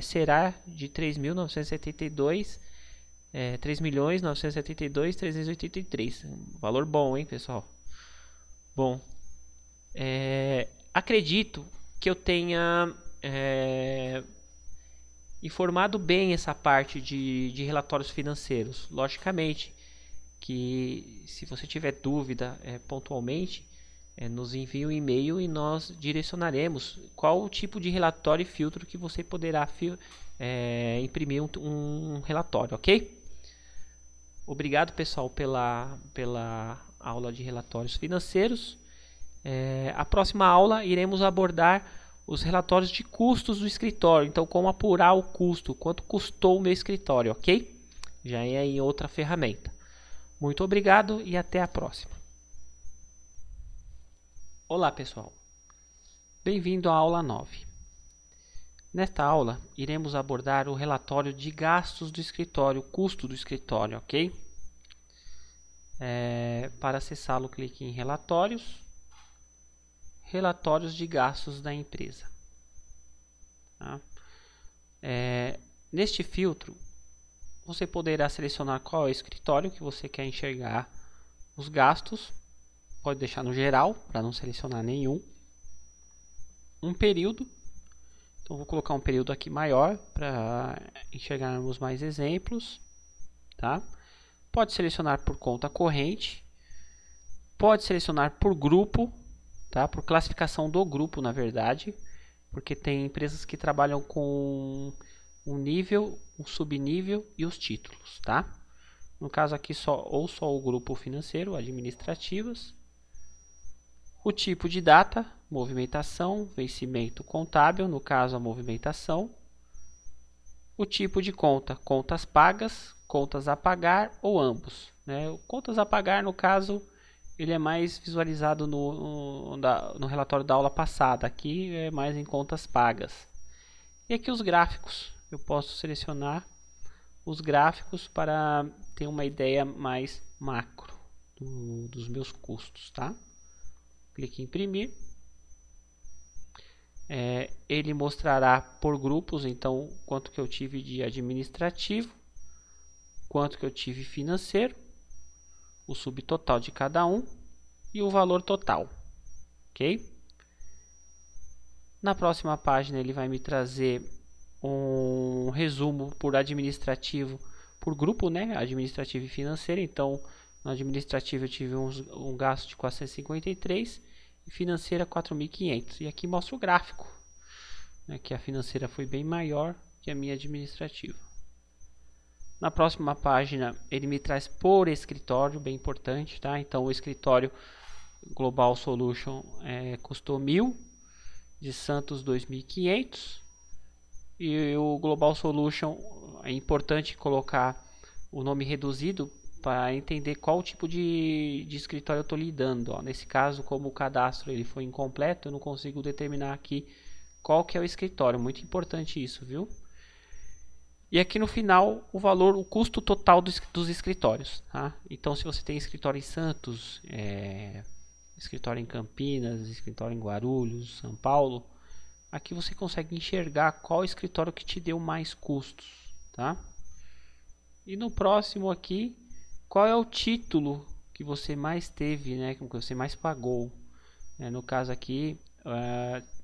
será de 3.972, 3.972.383. Valor bom, hein, pessoal? Bom, acredito que eu tenha informado bem essa parte de relatórios financeiros. Logicamente que se você tiver dúvida pontualmente, nos envie um e-mail e nós direcionaremos qual o tipo de relatório e filtro que você poderá imprimir um relatório, ok? Obrigado, pessoal, pela aula de relatórios financeiros. A próxima aula iremos abordar os relatórios de custos do escritório. Então, como apurar o custo, quanto custou o meu escritório, ok? Já é em outra ferramenta. Muito obrigado e até a próxima. Olá, pessoal. Bem-vindo à aula 9. Nesta aula, iremos abordar o relatório de gastos do escritório, custo do escritório, ok? Para acessá-lo, clique em Relatórios, Relatórios de gastos da empresa. Tá? Neste filtro, você poderá selecionar qual é o escritório que você quer enxergar os gastos. Pode deixar no geral, para não selecionar nenhum. Um período. Então, vou colocar um período aqui maior para enxergarmos mais exemplos. Tá? Pode selecionar por conta corrente. Pode selecionar por grupo, tá? Por classificação do grupo, na verdade. Porque tem empresas que trabalham com um nível, um subnível e os títulos. Tá? No caso aqui, só o grupo financeiro, administrativas. O tipo de data, movimentação, vencimento contábil, no caso a movimentação. O tipo de conta, contas pagas, contas a pagar ou ambos. Né? Contas a pagar, no caso, ele é mais visualizado no relatório da aula passada. Aqui é mais em contas pagas. E aqui os gráficos. Eu posso selecionar os gráficos para ter uma ideia mais macro dos meus custos, tá? Clique em imprimir. Ele mostrará por grupos, então, quanto que eu tive de administrativo, quanto que eu tive financeiro, o subtotal de cada um e o valor total. Ok? Na próxima página ele vai me trazer um resumo por administrativo, por grupo, né? Administrativo e financeiro. Então, no administrativo eu tive um gasto de 453 e financeira 4.500. E aqui mostra o gráfico, né, que a financeira foi bem maior que a minha administrativa. Na próxima página ele me traz por escritório, bem importante, tá? Então o escritório Global Solution custou 1.000, de Santos 2.500. E o Global Solution é importante colocar o nome reduzido para entender qual tipo de escritório eu estou lidando. Ó. Nesse caso, como o cadastro ele foi incompleto, eu não consigo determinar aqui qual que é o escritório. Muito importante isso, viu? E aqui no final, o custo total dos escritórios. Tá? Então, se você tem escritório em Santos, escritório em Campinas, escritório em Guarulhos, São Paulo, aqui você consegue enxergar qual escritório que te deu mais custos, tá? E no próximo aqui, qual é o título que você mais teve, né, que você mais pagou? No caso aqui,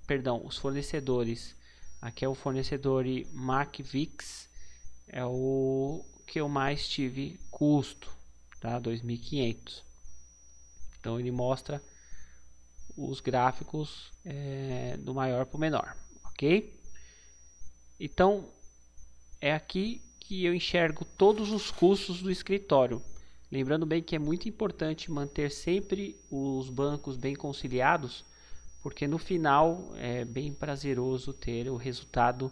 perdão, os fornecedores. Aqui é o fornecedor MacVix, é o que eu mais tive custo, tá? 2.500. Então ele mostra os gráficos do maior para o menor, ok? Então é aqui que eu enxergo todos os custos do escritório. Lembrando bem que é muito importante manter sempre os bancos bem conciliados, porque no final é bem prazeroso ter o resultado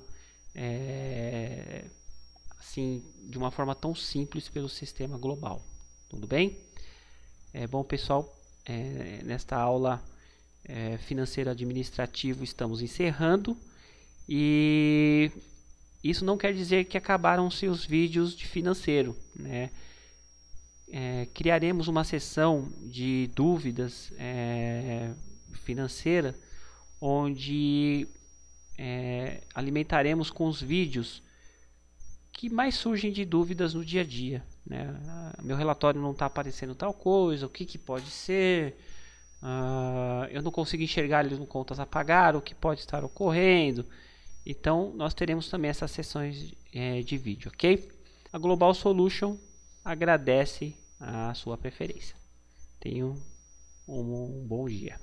assim, de uma forma tão simples pelo sistema global. Tudo bem? Bom, pessoal, nesta aula financeiro administrativo estamos encerrando, e isso não quer dizer que acabaram-se os vídeos de financeiro, né? Criaremos uma sessão de dúvidas financeira, onde alimentaremos com os vídeos que mais surgem de dúvidas no dia a dia, né? Meu relatório não está aparecendo tal coisa, o que pode ser, eu não consigo enxergar ele no contas a pagar, o que pode estar ocorrendo. Então nós teremos também essas sessões de vídeo, ok? A Global Solution agradece a sua preferência. Tenham um bom dia.